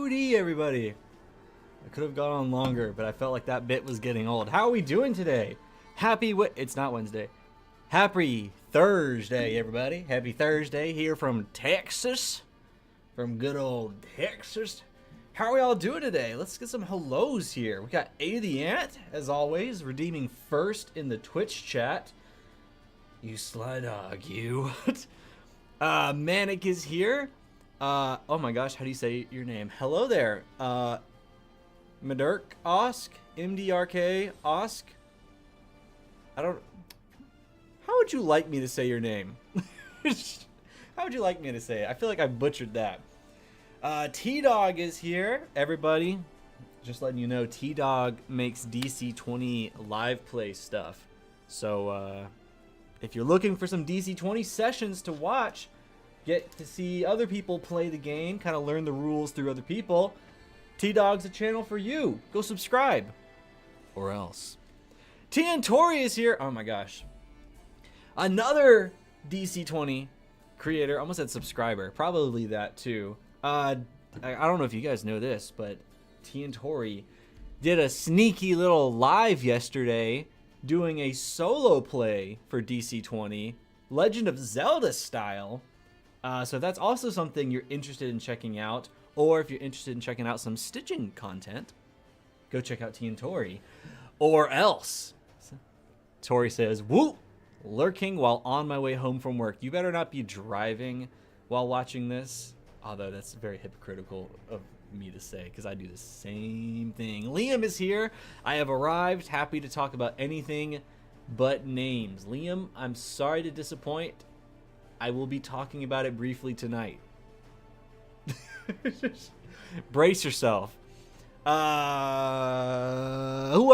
Howdy, everybody. I could have gone on longer, but I felt like that bit was getting old. How are we doing today? It's not Wednesday. Happy Thursday, everybody. Happy Thursday here from Texas. From good old Texas. How are we all doing today? Let's get some hellos here. We got A the Ant, as always, redeeming first in the Twitch chat. You sly dog, you. Manic is here. Oh my gosh, how do you say your name? Hello there. Mdrk Osk, MDRK Osk. How would you like me to say your name? How would you like me to say it? I feel like I butchered that. T-Dog is here, everybody. Just letting you know, T-Dog makes DC20 live play stuff. So, if you're looking for some DC20 sessions to watch, get to see other people play the game, kind of learn the rules through other people, T-Dog's a channel for you. Go subscribe. Or else. TN Tori is here. Oh my gosh. Another DC20 creator. Almost said subscriber. Probably that too. I don't know if you guys know this, but TN Tori did a sneaky little live yesterday doing a solo play for DC20. Legend of Zelda style. So if that's also something you're interested in checking out, or if you're interested in checking out some stitching content, go check out TN Tori. Or else, Tori says, woo, lurking while on my way home from work. You better not be driving while watching this, although that's very hypocritical of me to say, because I do the same thing. Liam is here. I have arrived, happy to talk about anything but names. Liam, I'm sorry to disappoint. I will be talking about it briefly tonight. Brace yourself. Who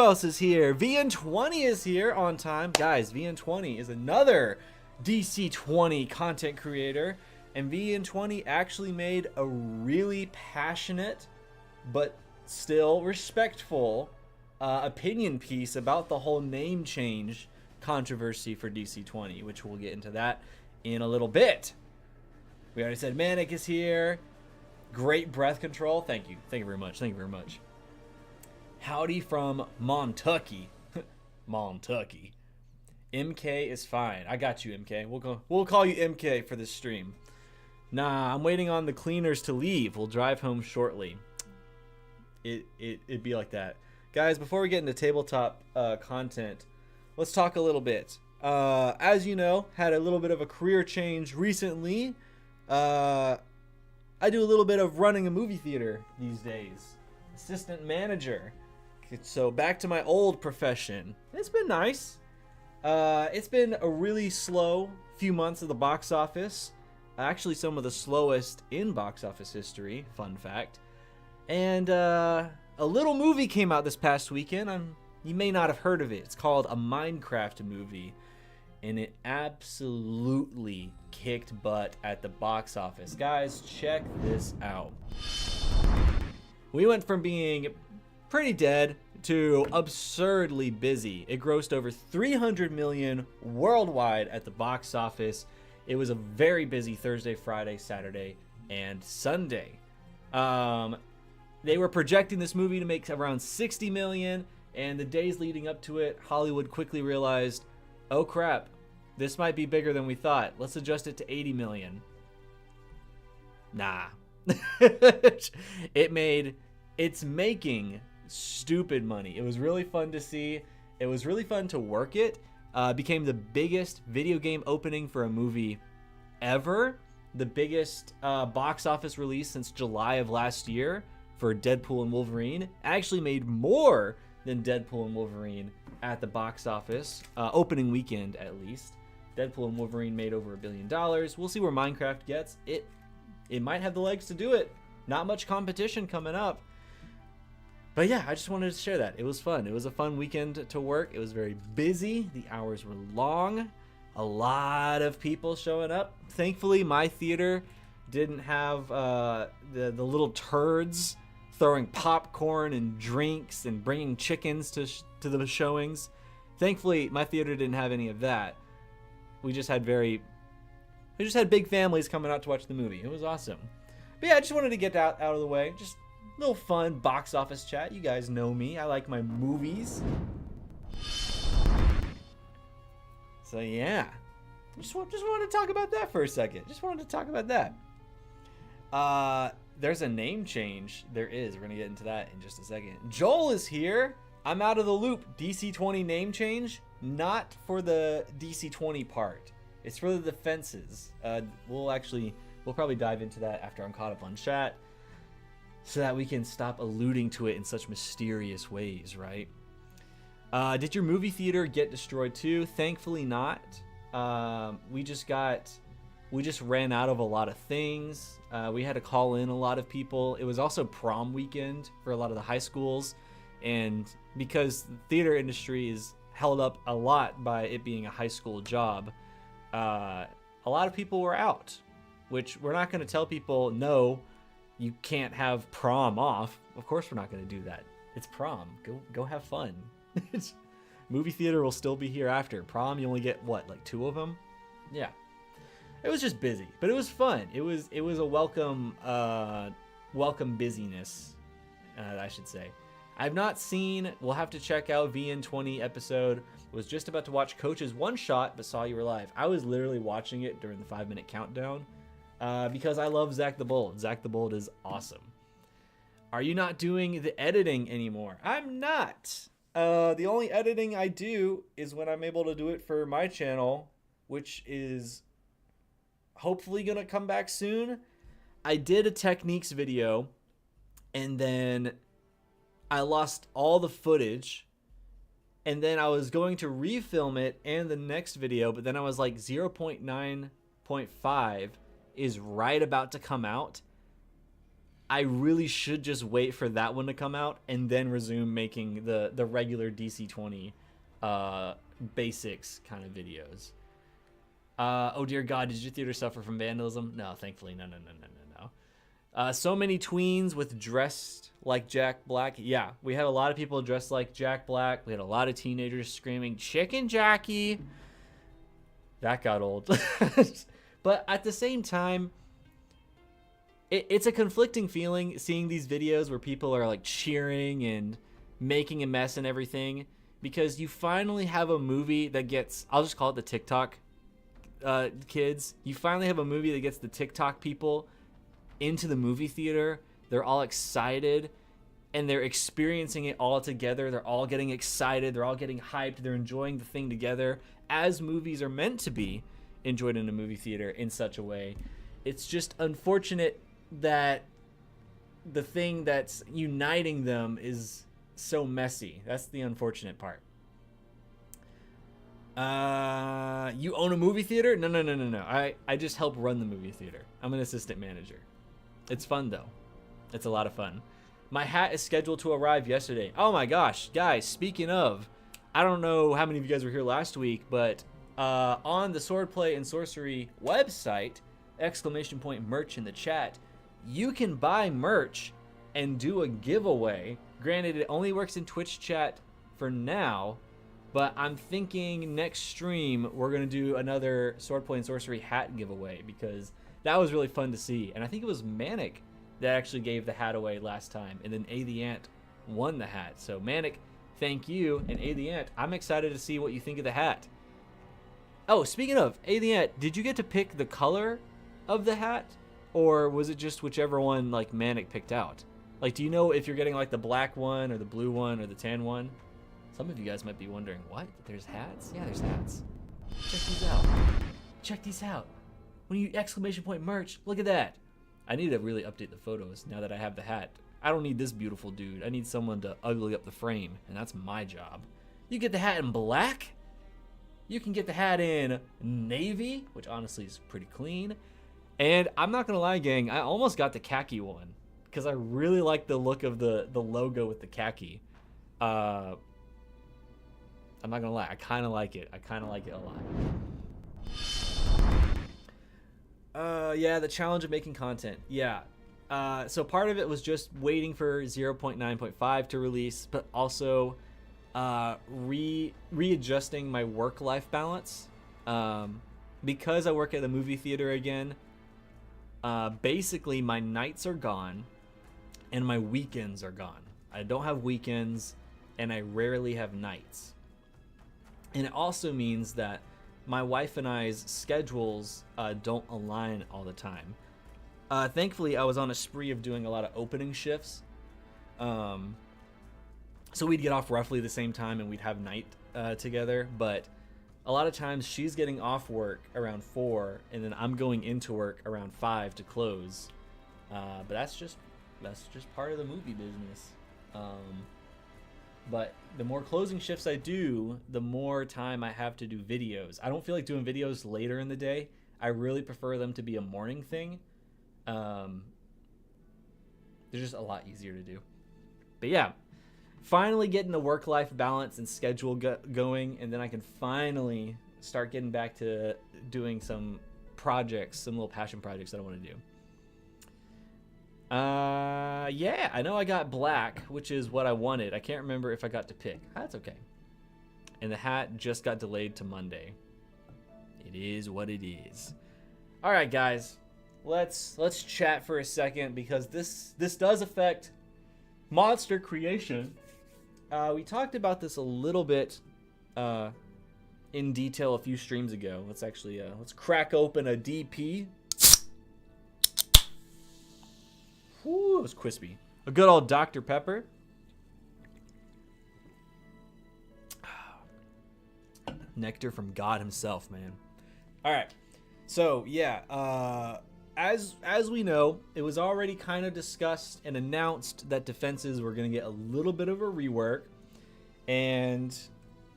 else is here? VN20 is here on time. Guys, VN20 is another DC20 content creator. And VN20 actually made a really passionate, but still respectful opinion piece about the whole name change controversy for DC20, which we'll get into that in a little bit. We already said Manic is here. Great breath control. Thank you. Thank you very much. Thank you very much. Howdy from Montucky. Montucky. MK is fine. I got you, MK. We'll call you MK for this stream. Nah, I'm waiting on the cleaners to leave. We'll drive home shortly. it'd be like that. Guys, before we get into tabletop content, let's talk a little bit. As you know, had a little bit of a career change recently. I do a little bit of running a movie theater these days. Assistant manager. So back to my old profession. It's been nice. It's been a really slow few months of the box office. Actually, some of the slowest in box office history. Fun fact. And a little movie came out this past weekend. You may not have heard of it. It's called a Minecraft movie. And it absolutely kicked butt at the box office. Guys, check this out. We went from being pretty dead to absurdly busy. It grossed over $300 million worldwide at the box office. It was a very busy Thursday, Friday, Saturday, and Sunday. They were projecting this movie to make around $60 million, and the days leading up to it, Hollywood quickly realized, oh crap, this might be bigger than we thought. Let's adjust it to $80 million. Nah. It's making stupid money. It was really fun to see. It was really fun to work it. Became the biggest video game opening for a movie ever. The biggest box office release since July of last year for Deadpool and Wolverine. Actually made more than Deadpool and Wolverine at the box office. Opening weekend, at least. Deadpool and Wolverine made over $1 billion. We'll see where Minecraft gets. It might have the legs to do it. Not much competition coming up. But yeah, I just wanted to share that. It was fun. It was a fun weekend to work. It was very busy. The hours were long. A lot of people showing up. Thankfully, my theater didn't have the little turds throwing popcorn and drinks and bringing chickens to the showings. Thankfully, my theater didn't have any of that. We just had big families coming out to watch the movie. It was awesome. But yeah, I just wanted to get out of the way. Just a little fun box office chat. You guys know me. I like my movies. So yeah. Just wanted to talk about that for a second. Just wanted to talk about that. There's a name change. There is. We're going to get into that in just a second. Joel is here. I'm out of the loop. DC20 name change. Not for the DC20 part. It's for the defenses. We'll probably dive into that after I'm caught up on chat, so that we can stop alluding to it in such mysterious ways, right? Did your movie theater get destroyed too? Thankfully not. We just ran out of a lot of things. We had to call in a lot of people. It was also prom weekend for a lot of the high schools, and because the theater industry is held up a lot by it being a high school job, a lot of people were out, which we're not going to tell people, no, you can't have prom off. Of course we're not going to do that. It's prom. Go have fun. Movie theater will still be here after. Prom, you only get, what, like 2 of them? Yeah. It was just busy, but it was fun. It was a welcome busyness, I should say. I've not seen, we'll have to check out VN20 episode. Was just about to watch Coach's One Shot, but saw you were live. I was literally watching it during the 5-minute countdown because I love Zach the Bold. Zach the Bold is awesome. Are you not doing the editing anymore? I'm not. The only editing I do is when I'm able to do it for my channel, which is hopefully going to come back soon. I did a techniques video, and then I lost all the footage, and then I was going to refilm it and the next video, but then I was like 0.9.5 is right about to come out. I really should just wait for that one to come out and then resume making the regular DC20 basics kind of videos. Oh dear God, did your theater suffer from vandalism? No, thankfully, no. So many tweens with dressed like Jack Black. Yeah, we had a lot of people dressed like Jack Black. We had a lot of teenagers screaming, "Chicken Jackie!" That got old. But at the same time, it's a conflicting feeling seeing these videos where people are like cheering and making a mess and everything, because you finally have a movie that gets, I'll just call it the TikTok kids. You finally have a movie that gets the TikTok people into the movie theater. They're all excited, and they're experiencing it all together. They're all getting excited. They're all getting hyped. They're enjoying the thing together, as movies are meant to be enjoyed in a movie theater in such a way. It's just unfortunate that the thing that's uniting them is so messy. That's the unfortunate part. You own a movie theater? No. I just help run the movie theater. I'm an assistant manager. It's fun though. It's a lot of fun. My hat is scheduled to arrive yesterday. Oh my gosh, guys, speaking of, I don't know how many of you guys were here last week, but on the Swordplay and Sorcery website, !merch in the chat, you can buy merch and do a giveaway. Granted, it only works in Twitch chat for now, but I'm thinking next stream we're going to do another Swordplay and Sorcery hat giveaway, because that was really fun to see. And I think it was Manic that actually gave the hat away last time, and then A the Ant won the hat. So Manic, thank you, and A the Ant, I'm excited to see what you think of the hat. Oh, speaking of, A the Ant, did you get to pick the color of the hat, or was it just whichever one like Manic picked out? Like, do you know if you're getting like the black one or the blue one or the tan one? Some of you guys might be wondering, what? There's hats? Yeah, there's hats. Check these out. Check these out. When you !merch, look at that. I need to really update the photos now that I have the hat. I don't need this beautiful dude. I need someone to ugly up the frame, and that's my job. You get the hat in black. You can get the hat in navy, which honestly is pretty clean. And I'm not gonna lie, gang, I almost got the khaki one because I really like the look of the logo with the khaki. I'm not gonna lie, I kind of like it. I kind of like it a lot. Yeah, the challenge of making content. Yeah. So part of it was just waiting for 0.9.5 to release, but also readjusting my work-life balance. Because I work at a movie theater again, basically my nights are gone and my weekends are gone. I don't have weekends and I rarely have nights. And it also means that my wife and I's schedules don't align all the time. Thankfully, I was on a spree of doing a lot of opening shifts. So we'd get off roughly the same time and we'd have night together. But a lot of times she's getting off work around 4 and then I'm going into work around 5 to close. But that's just part of the movie business. But the more closing shifts I do, the more time I have to do videos. I don't feel like doing videos later in the day. I really prefer them to be a morning thing. They're just a lot easier to do. But yeah, finally getting the work-life balance and schedule going, and then I can finally start getting back to doing some projects, some little passion projects that I want to do. Yeah, I know I got black, which is what I wanted. I can't remember if I got to pick. That's okay. And the hat just got delayed to Monday. It is what it is. All right, guys, let's chat for a second, because this does affect monster creation. We talked about this a little bit in detail a few streams ago. Let's actually let's crack open a DP. Whew, it was crispy. A good old Dr. Pepper. Nectar from God himself, man. All right. So, yeah, as we know, it was already kind of discussed and announced that defenses were going to get a little bit of a rework. And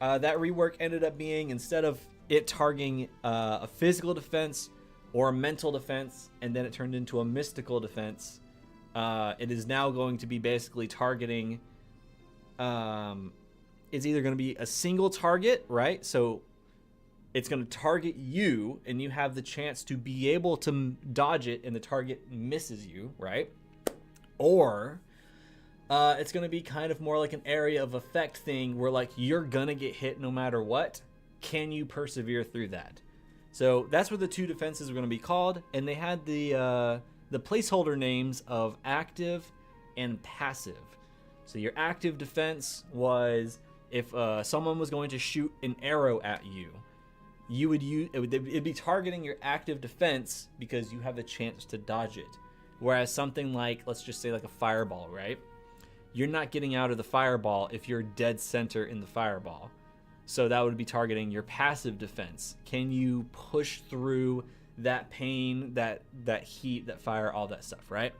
that rework ended up being, instead of it targeting a physical defense or a mental defense, and then it turned into a mystical defense, it is now going to be basically targeting, it's either going to be a single target, right? So it's going to target you, and you have the chance to be able to dodge it, and the target misses you, right? Or it's going to be kind of more like an area of effect thing, where like you're going to get hit no matter what. Can you persevere through that? So that's what the two defenses are going to be called, and they had the placeholder names of active and passive. So your active defense was if someone was going to shoot an arrow at you, you would use it'd be targeting your active defense because you have the chance to dodge it. Whereas something like, let's just say like a fireball, right? you're not getting out of the fireball if you're dead center in the fireball. So that would be targeting your passive defense. Can you push through that pain, that heat, that fire, all that stuff, right?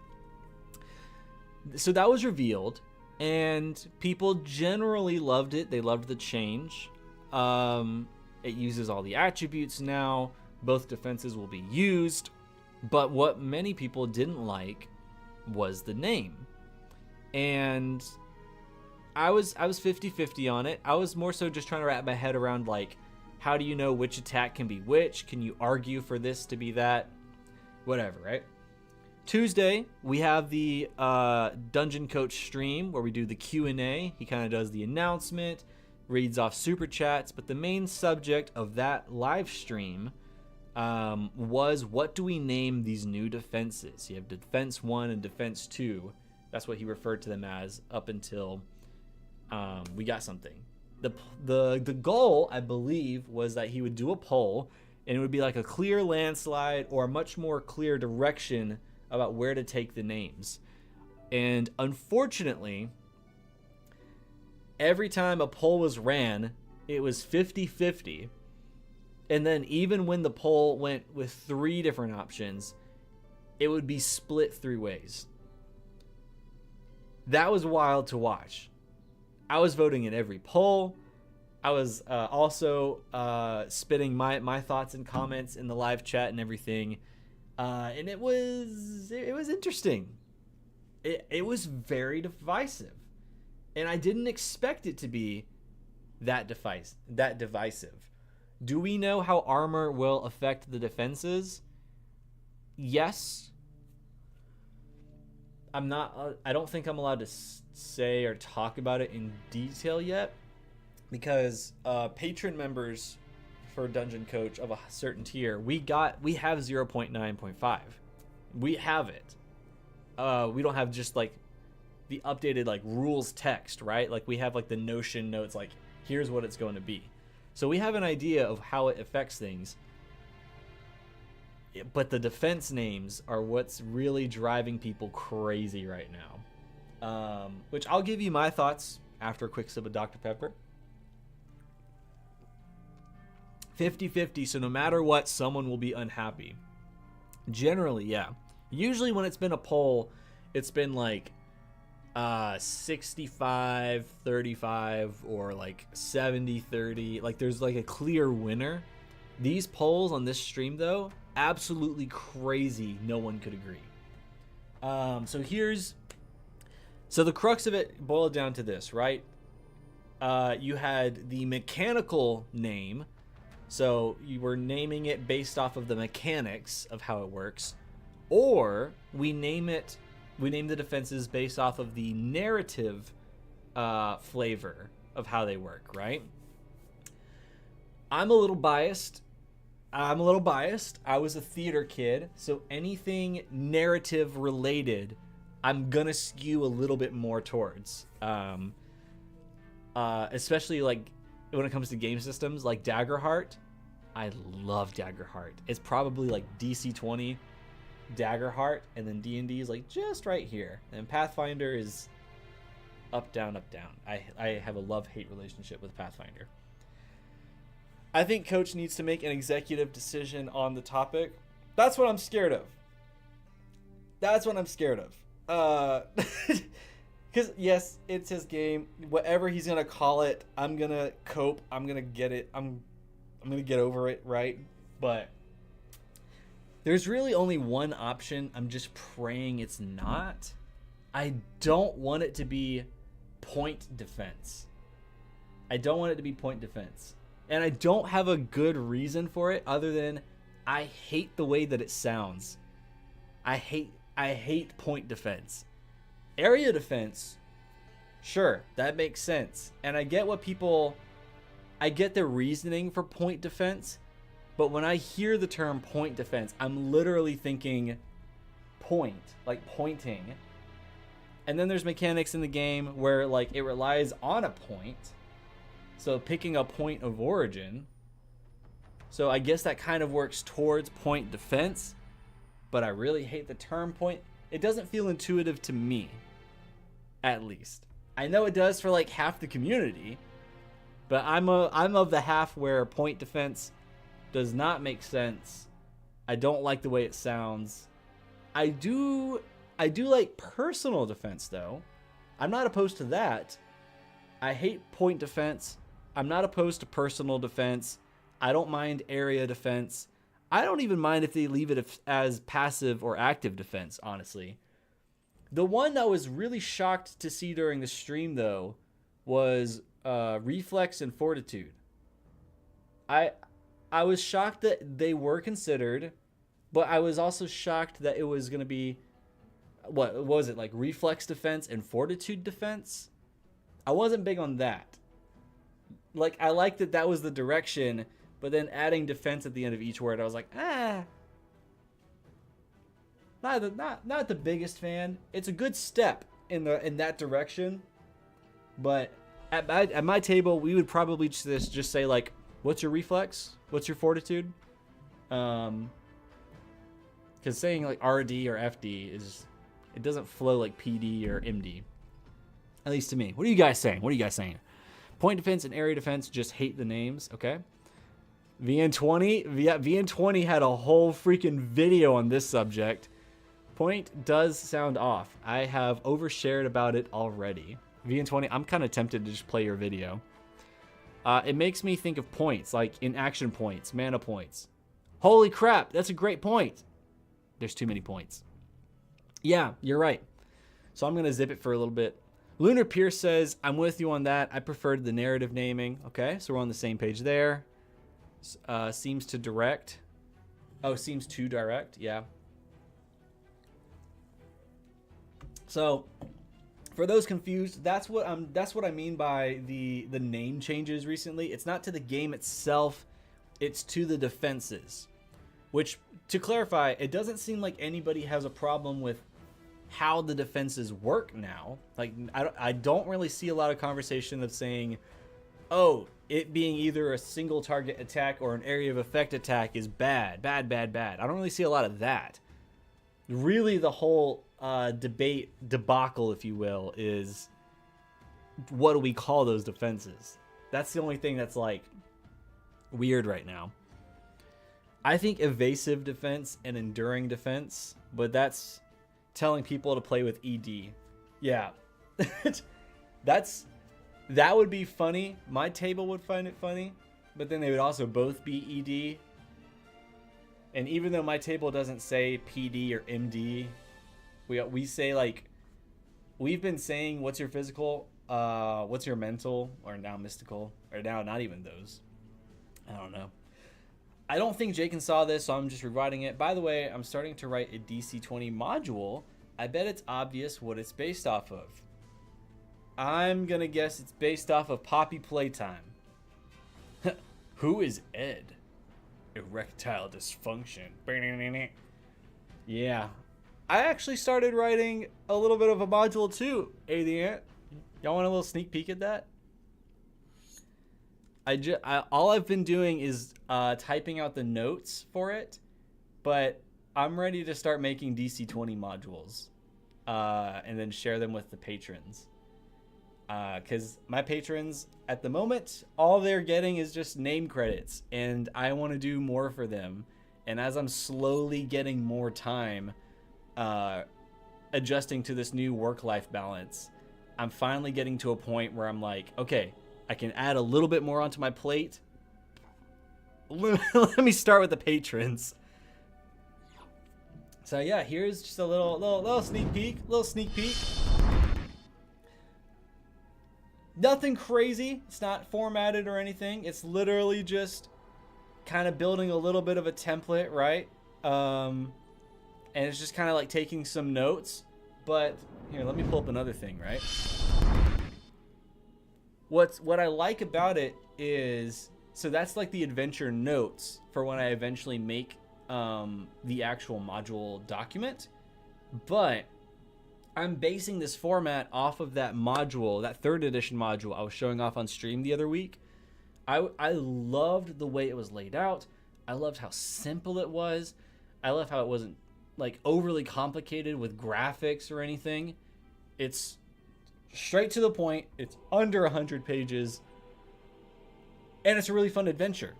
So that was revealed, and people generally loved it. They loved the change. It uses all the attributes now. Both defenses will be used. But what many people didn't like was the name. And I was 50-50 on it. I was more so just trying to wrap my head around, like, how do you know which attack can be which? Can you argue for this to be that? Whatever, right? Tuesday, we have the Dungeon Coach stream where we do the Q&A. He kind of does the announcement, reads off super chats, but the main subject of that live stream was, what do we name these new defenses? You have Defense 1 and Defense 2. That's what he referred to them as up until we got something. The goal, I believe, was that he would do a poll, and it would be like a clear landslide or a much more clear direction about where to take the names. And unfortunately, every time a poll was ran, it was 50-50. And then even when the poll went with 3 different options, it would be split 3 ways. That was wild to watch. I was voting in every poll. I was also spitting my thoughts and comments in the live chat and everything. And it was interesting. It was very divisive. And I didn't expect it to be that divisive. Do we know how armor will affect the defenses? Yes. I don't think I'm allowed to say or talk about it in detail yet, because patron members for Dungeon Coach of a certain tier, we have 0.9.5. We have it. We don't have just like the updated like rules text, right? Like we have like the Notion notes, like here's what it's going to be. So we have an idea of how it affects things. But the defense names are what's really driving people crazy right now. Which I'll give you my thoughts after a quick sip of Dr. Pepper. 50-50, so no matter what, someone will be unhappy. Generally, yeah. Usually when it's been a poll, it's been like 65-35 or like 70-30. Like there's like a clear winner. These polls on this stream, though, absolutely crazy. No one could agree. So the crux of it boiled down to this, right? You had the mechanical name. So you were naming it based off of the mechanics of how it works. Or we name the defenses based off of the narrative flavor of how they work, right? I'm a little biased. I was a theater kid, so anything narrative related, I'm gonna skew a little bit more towards. Especially like when it comes to game systems, like Daggerheart. I love Daggerheart. It's probably like DC20, Daggerheart, and then D&D is like just right here. And Pathfinder is up, down, up, down. I have a love-hate relationship with Pathfinder. I think Coach needs to make an executive decision on the topic. That's what I'm scared of. Because, yes, it's his game. Whatever he's going to call it, I'm going to cope. I'm going to get it. I'm going to get over it, right? But there's really only one option. I'm just praying it's not. I don't want it to be point defense. And I don't have a good reason for it other than I hate the way that it sounds. I hate point defense. Area defense, sure, that makes sense. And I get the reasoning for point defense, but when I hear the term point defense, I'm literally thinking point, like pointing. And then there's mechanics in the game where like it relies on a point. So picking a point of origin. So I guess that kind of works towards point defense, but I really hate the term point. It doesn't feel intuitive to me. at least. I know it does for like half the community, but I'm of the half where point defense does not make sense. I don't like the way it sounds. I do like personal defense though. I'm not opposed to that. I hate point defense. I'm not opposed to personal defense. I don't mind area defense. I don't even mind if they leave it as passive or active defense, honestly. The one I was really shocked to see during the stream, though, was reflex and fortitude. I was shocked that they were considered, but I was also shocked that it was going to be, what was it, like reflex defense and fortitude defense? I wasn't big on that. Like, I liked that was the direction, but then adding defense at the end of each word, I was like, not the biggest fan. It's a good step in that direction, but at my table, we would probably just say like, what's your reflex? What's your fortitude? Because saying like RD or FD it doesn't flow like PD or MD. At least to me. What are you guys saying? Point defense and area defense, just hate the names, okay? VN20 had a whole freaking video on this subject. Point does sound off. I have overshared about it already. VN20, I'm kind of tempted to just play your video. It makes me think of points, like in action points, mana points. Holy crap, that's a great point. There's too many points. Yeah, you're right. So I'm going to zip it for a little bit. Lunar Pierce says, I'm with you on that. I preferred the narrative naming. Okay, so we're on the same page there. Seems to direct. Oh, seems to direct. Yeah. So, for those confused, that's what I mean by the name changes recently. It's not to the game itself, it's to the defenses. Which, to clarify, it doesn't seem like anybody has a problem with how the defenses work now. Like, I don't really see a lot of conversation of saying, oh, it being either a single target attack or an area of effect attack is bad. I don't really see a lot of that. Really, the whole debacle, if you will, is what do we call those defenses? That's the only thing that's like weird right now. I think evasive defense and enduring defense, but that's telling people to play with ED. Yeah. That would be funny. My table would find it funny, but then they would also both be ED. And even though my table doesn't say PD or MD, we say like, we've been saying what's your physical, what's your mental, or now mystical, or now not even those. I don't know. I don't think Jakin saw this, so I'm just rewriting it. By the way, I'm starting to write a DC20 module. I bet it's obvious what it's based off of. I'm gonna guess it's based off of Poppy Playtime. Who is Ed? Erectile dysfunction. Yeah. I actually started writing a little bit of a module too, the Ant. Y'all want a little sneak peek at that? All I've been doing is typing out the notes for it, but I'm ready to start making DC20 modules and then share them with the patrons. Because my patrons, at the moment, all they're getting is just name credits, and I want to do more for them. And as I'm slowly getting more time adjusting to this new work-life balance, I'm finally getting to a point where I'm like, okay, I can add a little bit more onto my plate. Let me start with the patrons. So yeah, here's just a little sneak peek. Nothing crazy. It's not formatted or anything. It's literally just kind of building a little bit of a template, right? And it's just kind of like taking some notes. But here, let me pull up another thing, right? What I like about it is, so that's like the adventure notes for when I eventually make the actual module document. But I'm basing this format off of that module, that 3rd edition module I was showing off on stream the other week. I loved the way it was laid out. I loved how simple it was. I loved how it wasn't like overly complicated with graphics or anything. It's Straight to the point. It's under 100 pages. And it's a really fun adventure.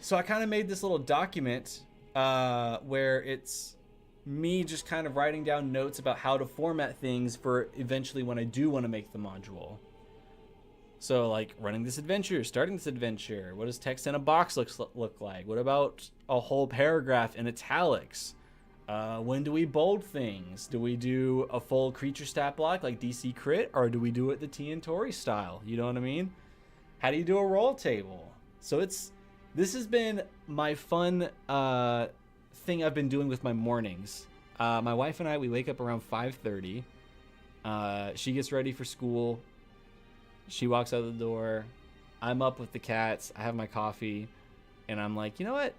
So I kind of made this little document where it's me just kind of writing down notes about how to format things for eventually when I do want to make the module. So like running this adventure, starting this adventure, what does text in a box look like? What about a whole paragraph in italics? When do we bold things? Do we do a full creature stat block like DC crit, or do we do it the T and Tori style? You know what I mean? How do you do a roll table? So this has been my fun thing I've been doing with my mornings. My wife and I, we wake up around 5:30. She gets ready for school. She walks out the door. I'm up with the cats. I have my coffee. And I'm like, you know what?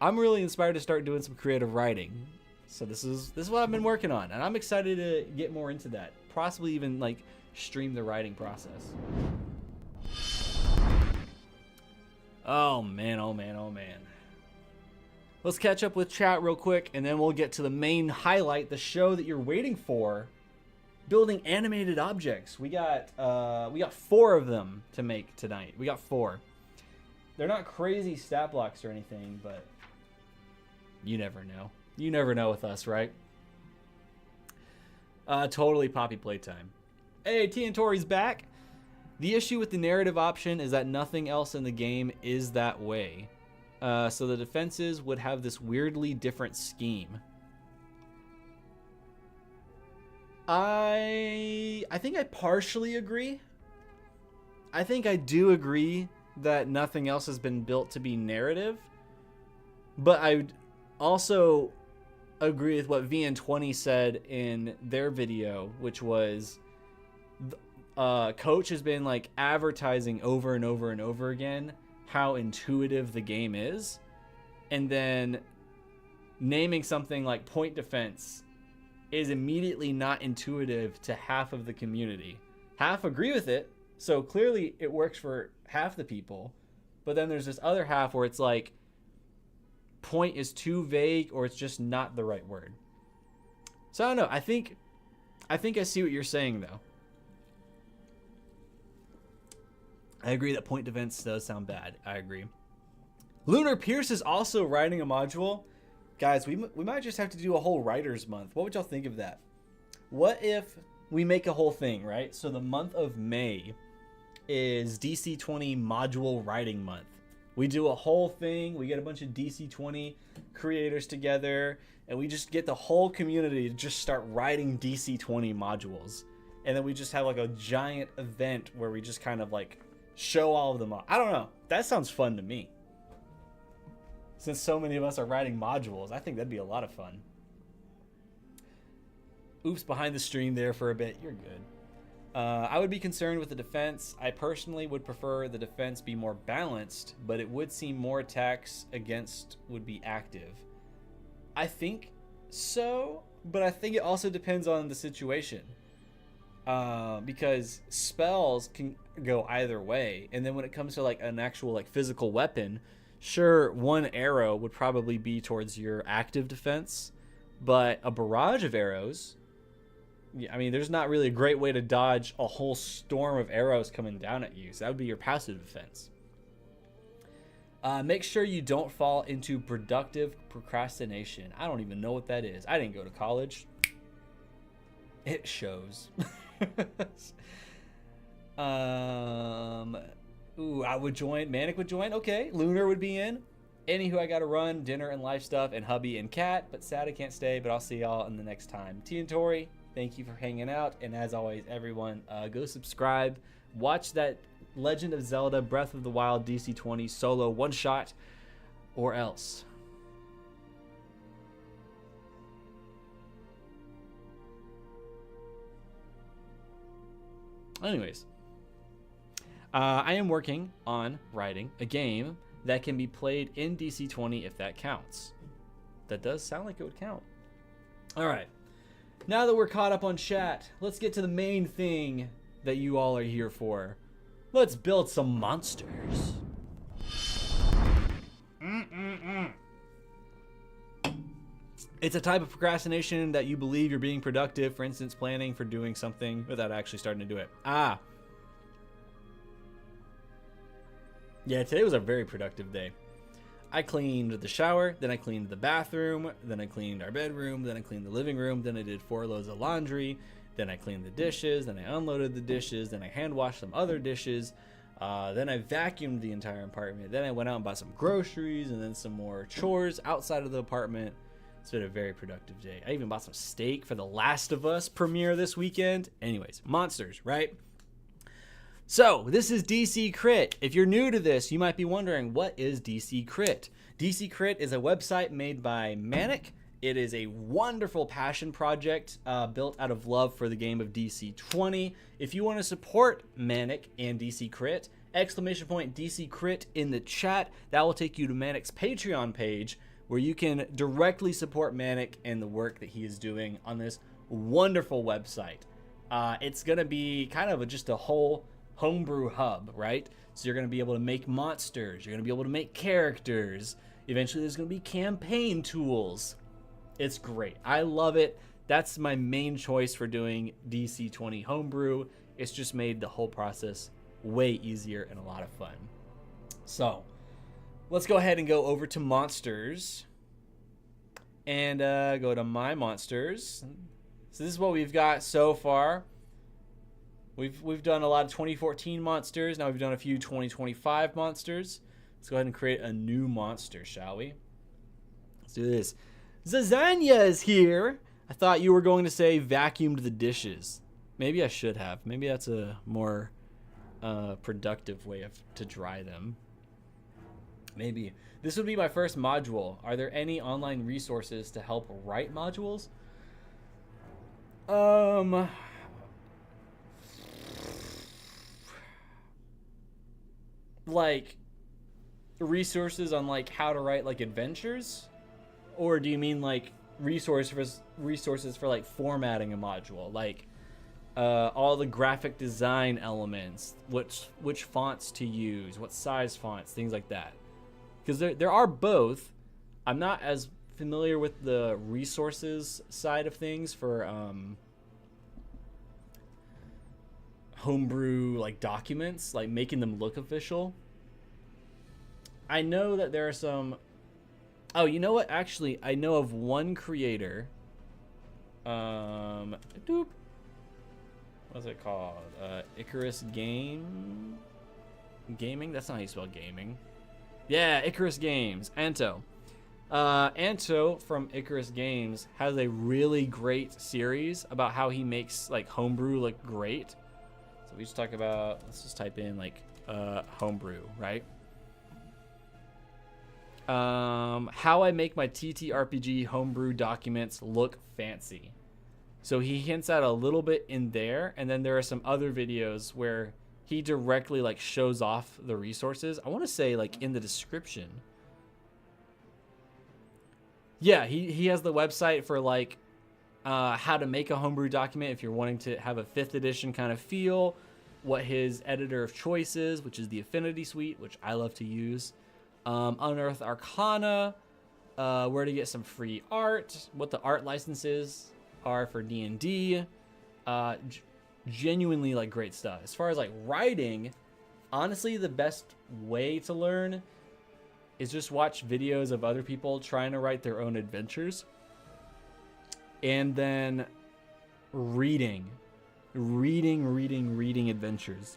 I'm really inspired to start doing some creative writing. So this is what I've been working on. And I'm excited to get more into that. Possibly even like stream the writing process. Oh man, oh man, oh man. Let's catch up with chat real quick, and then we'll get to the main highlight, the show that you're waiting for. Building animated objects. We got 4 of them to make tonight. We got 4. They're not crazy stat blocks or anything, but you never know. You never know with us, right? Totally Poppy playtime. Hey, T and Tori's back. The issue with the narrative option is that nothing else in the game is that way. So the defenses would have this weirdly different scheme. I think I partially agree. I think I do agree that nothing else has been built to be narrative. But I also agree with what VN20 said in their video, which was Coach has been like advertising over and over and over again how intuitive the game is, and then naming something like point defense is immediately not intuitive to half of the community. Half agree with it, so clearly it works for half the people, but then there's this other half where it's like point is too vague or it's just not the right word. So I don't know. I think I see what you're saying though. I agree that point defense does sound bad. I agree. Lunar Pierce is also writing a module. Guys, we might just have to do a whole writer's month. What would y'all think of that? What if we make a whole thing, right? So the month of May is DC20 module writing month. We do a whole thing. We get a bunch of DC20 creators together, and we just get the whole community to just start writing DC20 modules. And then we just have like a giant event where we just kind of like show all of them off. I don't know. That sounds fun to me. Since so many of us are writing modules, I think that'd be a lot of fun. Oops, behind the stream there for a bit. You're good. I would be concerned with the defense. I personally would prefer the defense be more balanced, but it would seem more attacks against would be active. I think so, but I think it also depends on the situation. Because spells can go either way, and then when it comes to like an actual like physical weapon, sure, one arrow would probably be towards your active defense, but a barrage of arrows, I mean, there's not really a great way to dodge a whole storm of arrows coming down at you, so that would be your passive defense. Make sure you don't fall into productive procrastination. I don't even know what that is. I didn't go to college. It shows. Ooh, I would join. Manic would join. Okay. Lunar would be in. Anywho, I gotta run. Dinner and life stuff and hubby and cat. But sad I can't stay. But I'll see y'all in the next time. T and Tori, thank you for hanging out. And as always, everyone, go subscribe. Watch that Legend of Zelda Breath of the Wild DC20 solo one shot or else. Anyways, I am working on writing a game that can be played in DC20 if that counts. That does sound like it would count. All right. Now that we're caught up on chat, let's get to the main thing that you all are here for. Let's build some monsters. It's a type of procrastination that you believe you're being productive, for instance, planning for doing something without actually starting to do it. Yeah, today was a very productive day. I cleaned the shower, then I cleaned the bathroom, then I cleaned our bedroom, then I cleaned the living room, then I did 4 loads of laundry, then I cleaned the dishes, then I unloaded the dishes, then I hand washed some other dishes, then I vacuumed the entire apartment, then I went out and bought some groceries, and then some more chores outside of the apartment. It's been a very productive day. I even bought some steak for The Last of Us premiere this weekend. Anyways, monsters, right? So, this is DC Crit. If you're new to this, you might be wondering, what is DC Crit? DC Crit is a website made by Manic. It is a wonderful passion project built out of love for the game of DC20. If you want to support Manic and DC Crit, !DC Crit in the chat. That will take you to Manic's Patreon page, where you can directly support Manic and the work that he is doing on this wonderful website. It's going to be kind of just a whole homebrew hub, right? So you're going to be able to make monsters. You're going to be able to make characters. Eventually there's going to be campaign tools. It's great. I love it. That's my main choice for doing DC20 homebrew. It's just made the whole process way easier and a lot of fun. So let's go ahead and go over to monsters and go to my monsters. So this is what we've got so far. We've done a lot of 2014 monsters. Now we've done a few 2025 monsters. Let's go ahead and create a new monster, shall we? Let's do this. Zazania is here. I thought you were going to say vacuumed the dishes. Maybe I should have. Maybe that's a more productive way to dry them. Maybe. This would be my first module. Are there any online resources to help write modules? Like resources on like how to write like adventures, or do you mean like resources for like formatting a module, like all the graphic design elements, which fonts to use, what size fonts, things like that? Because there are both. I'm not as familiar with the resources side of things for homebrew like documents, like making them look official. I know that there are some. Oh, you know what? Actually, I know of one creator. What's it called? Icarus Gaming? That's not how you spell gaming. Yeah, Icarus Games. Anto. Anto from Icarus Games has a really great series about how he makes like homebrew look great. So we just talk about, let's just type in like homebrew, right? How I make my TTRPG homebrew documents look fancy. So he hints at a little bit in there, and then there are some other videos where he directly like shows off the resources. I want to say like in the description. Yeah, he has the website for like how to make a homebrew document if you're wanting to have a 5th edition kind of feel, what his editor of choice is, which is the Affinity Suite, which I love to use. Unearth Arcana, where to get some free art, what the art licenses are for D&D. Genuinely like great stuff. As far as like writing, honestly, the best way to learn is just watch videos of other people trying to write their own adventures, and then reading adventures.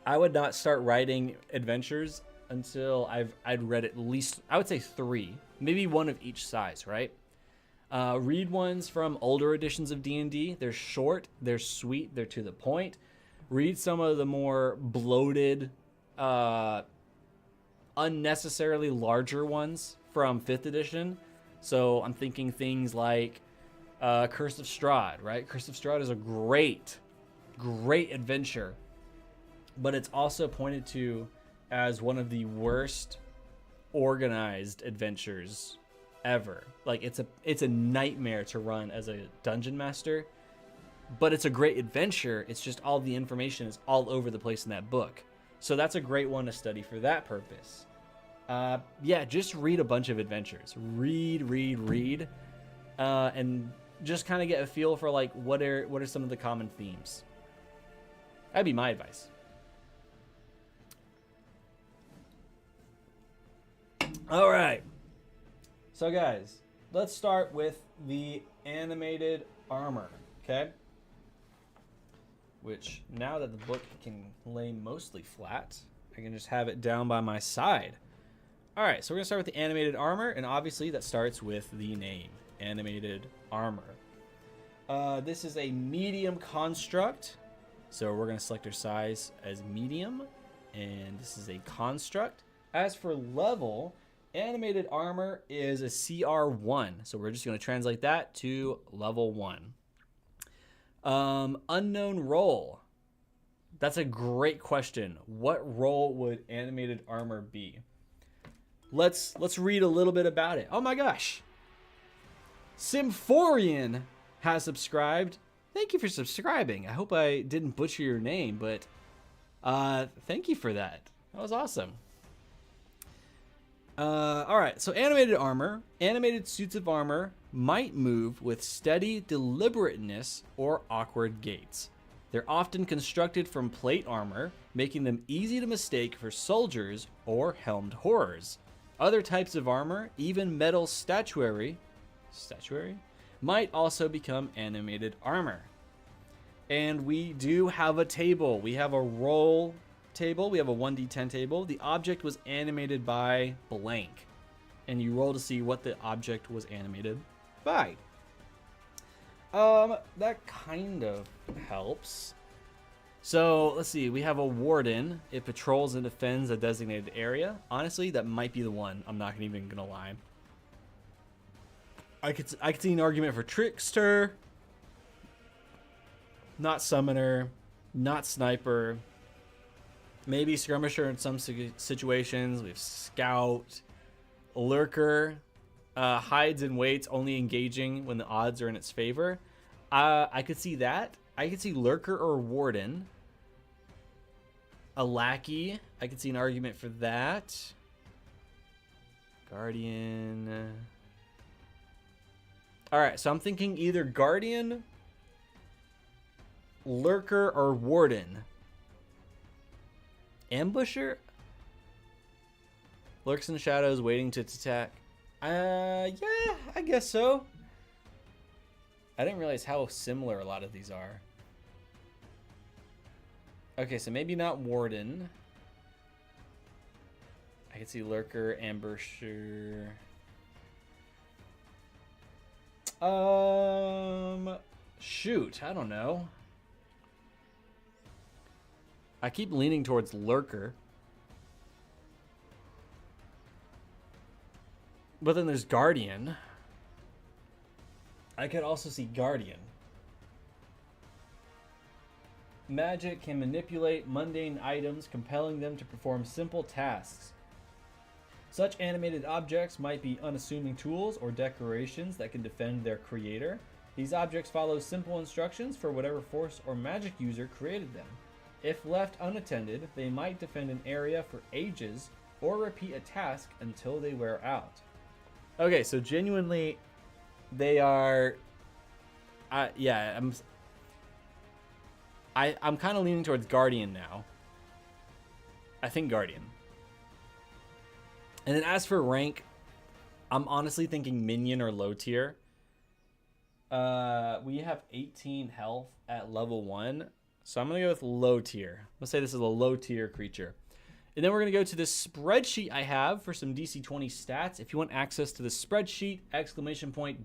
I would not start writing adventures until I'd read at least, I would say 3, maybe one of each size, right? Read ones from older editions of D&D. They're short, they're sweet, they're to the point. Read some of the more bloated, unnecessarily larger ones from 5th edition. So I'm thinking things like Curse of Strahd, right? Curse of Strahd is a great adventure, but it's also pointed to as one of the worst organized adventures ever. Like it's a nightmare to run as a dungeon master, but it's a great adventure. It's just all the information is all over the place in that book. So that's a great one to study for that purpose. Yeah, just read a bunch of adventures. Read. and just kind of get a feel for like what are some of the common themes. That'd be my advice. All right. So guys, let's start with the animated armor, okay? Which, now that the book can lay mostly flat, I can just have it down by my side. All right, so we're gonna start with the animated armor, and obviously that starts with the name, animated armor. This is a medium construct, so we're gonna select our size as medium, and this is a construct. As for level, animated armor is a CR1, so we're just gonna translate that to level 1. Unknown role. That's a great question. What role would animated armor be? Let's read a little bit about it. Oh my gosh. Symphorian has subscribed. Thank you for subscribing. I hope I didn't butcher your name, but thank you for that. That was awesome. All right, so animated armor. Animated suits of armor might move with steady deliberateness or awkward gaits. They're often constructed from plate armor, making them easy to mistake for soldiers or helmed horrors. Other types of armor, even metal statuary, might also become animated armor. And we do have a table. We have a roll table. We have a 1d10 table. The object was animated by blank. And you roll to see what the object was animated by. That kind of helps. So let's see. We have a warden. It patrols and defends a designated area. Honestly, that might be the one. I'm not even gonna lie. I could see an argument for trickster, not summoner, not sniper, maybe skirmisher in some situations. We have scout, lurker, hides and waits, only engaging when the odds are in its favor. I could see that. I could see lurker or warden. A lackey. I could see an argument for that. Guardian. All right, so I'm thinking either guardian, lurker, or warden. Ambusher? Lurks in the shadows, waiting to attack. Yeah, I guess so. I didn't realize how similar a lot of these are. Okay, so maybe not warden. I can see lurker, ambusher. Shoot, I don't know. I keep leaning towards lurker. But then there's guardian. I could also see guardian. Magic can manipulate mundane items, compelling them to perform simple tasks. Such animated objects might be unassuming tools or decorations that can defend their creator. These objects follow simple instructions for whatever force or magic user created them. If left unattended, they might defend an area for ages or repeat a task until they wear out. Okay, so genuinely, they are... yeah, I'm kind of leaning towards Guardian now. I think Guardian. And then as for rank, I'm honestly thinking minion or low tier. We have 18 health at level 1. So I'm going to go with low tier. Let's say this is a low tier creature. And then we're going to go to this spreadsheet I have for some DC20 stats. If you want access to the spreadsheet, !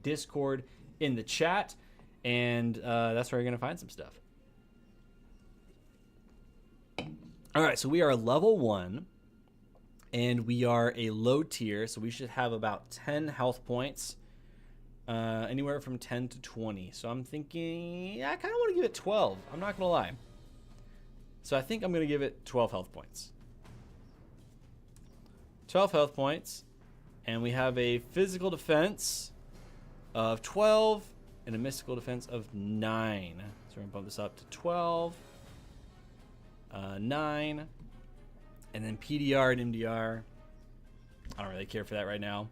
Discord in the chat. And that's where you're going to find some stuff. All right, so we are level 1. And we are a low tier, so we should have about 10 health points. Anywhere from 10 to 20. So I'm thinking, yeah, I kind of want to give it 12. I'm not going to lie. So I think I'm going to give it 12 health points. 12 health points. And we have a physical defense of 12 and a mystical defense of 9. So we're going to bump this up to 12. 9. And then PDR and MDR. I don't really care for that right now.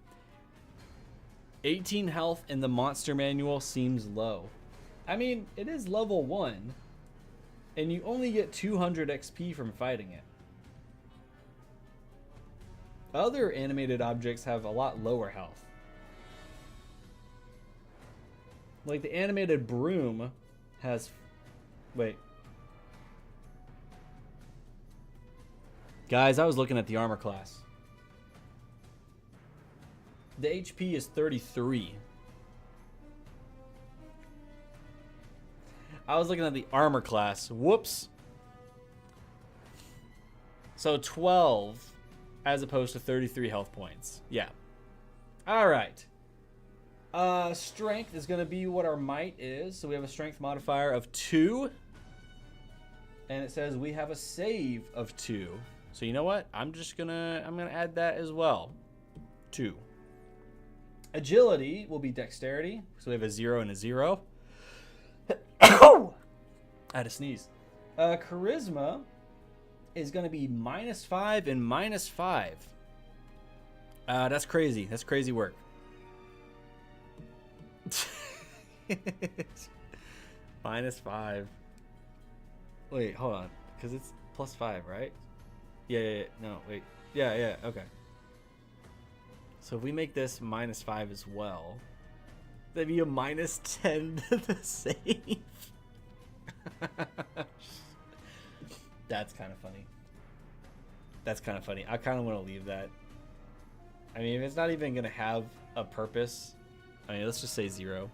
18 health in the monster manual seems low. I mean, it is level 1, and you only get 200 XP from fighting it. Other animated objects have a lot lower health. Like the animated broom has... Wait. Guys, I was looking at the armor class. The HP is 33. I was looking at the armor class. Whoops. So 12 as opposed to 33 health points. Yeah. All right. Strength is going to be what our might is. So we have a strength modifier of 2. And it says we have a save of 2. So you know what? I'm gonna add that as well. 2. Agility will be dexterity. So we have a 0 and a 0. I had to sneeze. Charisma is going to be -5 and -5. That's crazy. That's crazy work. -5. Wait, hold on. Because it's +5, right? Yeah. No, wait. Yeah. Okay. So if we make this -5 as well, that'd be a -10 to the save. That's kind of funny. That's kind of funny. I kind of want to leave that. I mean, if it's not even going to have a purpose, I mean, let's just say 0.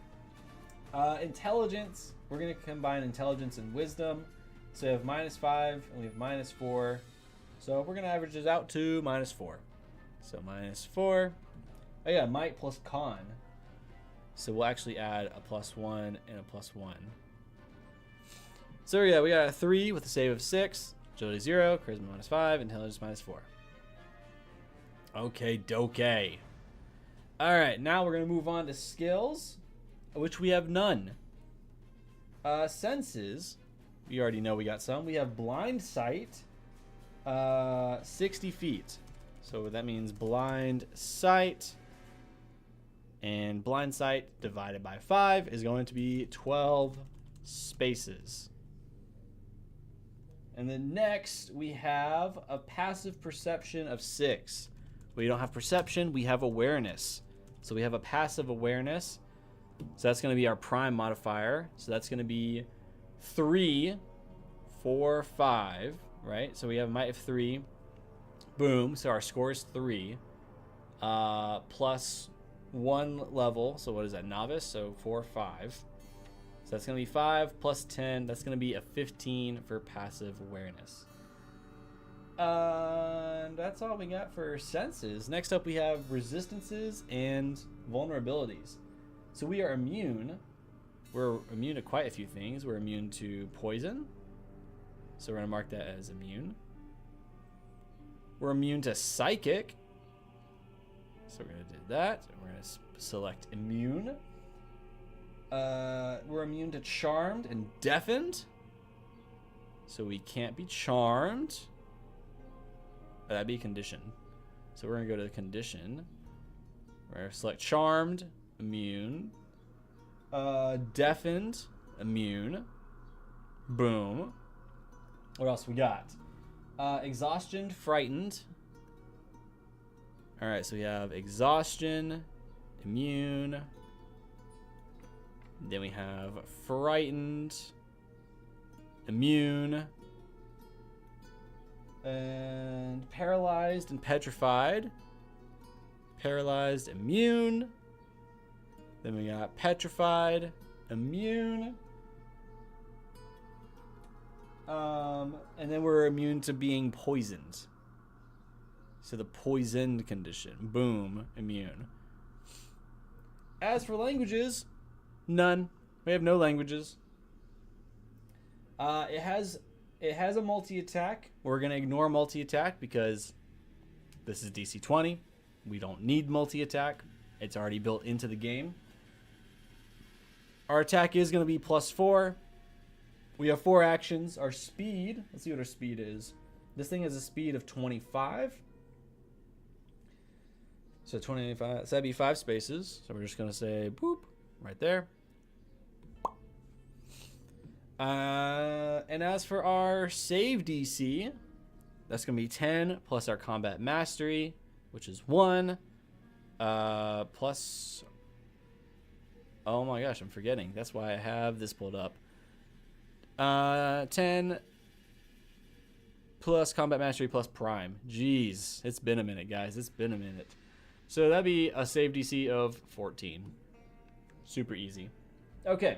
Intelligence. We're going to combine intelligence and wisdom. So we have -5 and we have -4. So we're going to average this out to -4. So -4. Oh yeah, might plus con. So we'll actually add a +1 and a +1. So yeah, we got a 3 with a save of 6, agility 0, charisma -5, intelligence -4. Okay, doke. All right, now we're gonna move on to skills, which we have none. Senses, we already know we got some. We have blind sight, 60 feet. So that means blind sight. And blind sight divided by 5 is going to be 12 spaces. And then next we have a passive perception of 6. We don't have perception, we have awareness. So we have a passive awareness. So that's going to be our prime modifier. So that's going to be 3, 4, 5, right? So we have a might of 3. Boom. So our score is 3. Plus 1 level. So what is that? Novice. So 4, 5. So that's going to be 5 plus 10. That's going to be a 15 for passive awareness. And that's all we got for senses. Next up we have resistances and vulnerabilities. So we are immune. We're immune to quite a few things. We're immune to poison. So we're going to mark that as immune. We're immune to psychic. So we're going to do that. We're going to select immune. We're immune to charmed and deafened. So we can't be charmed. Oh, that'd be condition. So we're going to go to the condition. We're going to select charmed, immune. Deafened, immune. Boom. What else we got? Exhaustion, frightened. All right, so we have exhaustion, immune. Then we have frightened, immune, and paralyzed and petrified. Paralyzed, immune. Then we got petrified, immune. And then we're immune to being poisoned. So the poisoned condition. Boom, immune. As for languages, none. We have no languages. It has a multi-attack. We're going to ignore multi-attack because this is DC20. We don't need multi-attack. It's already built into the game. Our attack is going to be +4. We have 4 actions. Our speed, let's see what our speed is. This thing has a speed of 25. So 25, so that'd be 5 spaces. So we're just gonna say boop right there. And as for our save DC, that's gonna be 10 plus our combat mastery, which is 1, plus. Oh my gosh, I'm forgetting. That's why I have this pulled up. 10 plus combat mastery plus prime. Jeez, it's been a minute, guys. It's been a minute. So that'd be a save DC of 14. Super easy. Okay.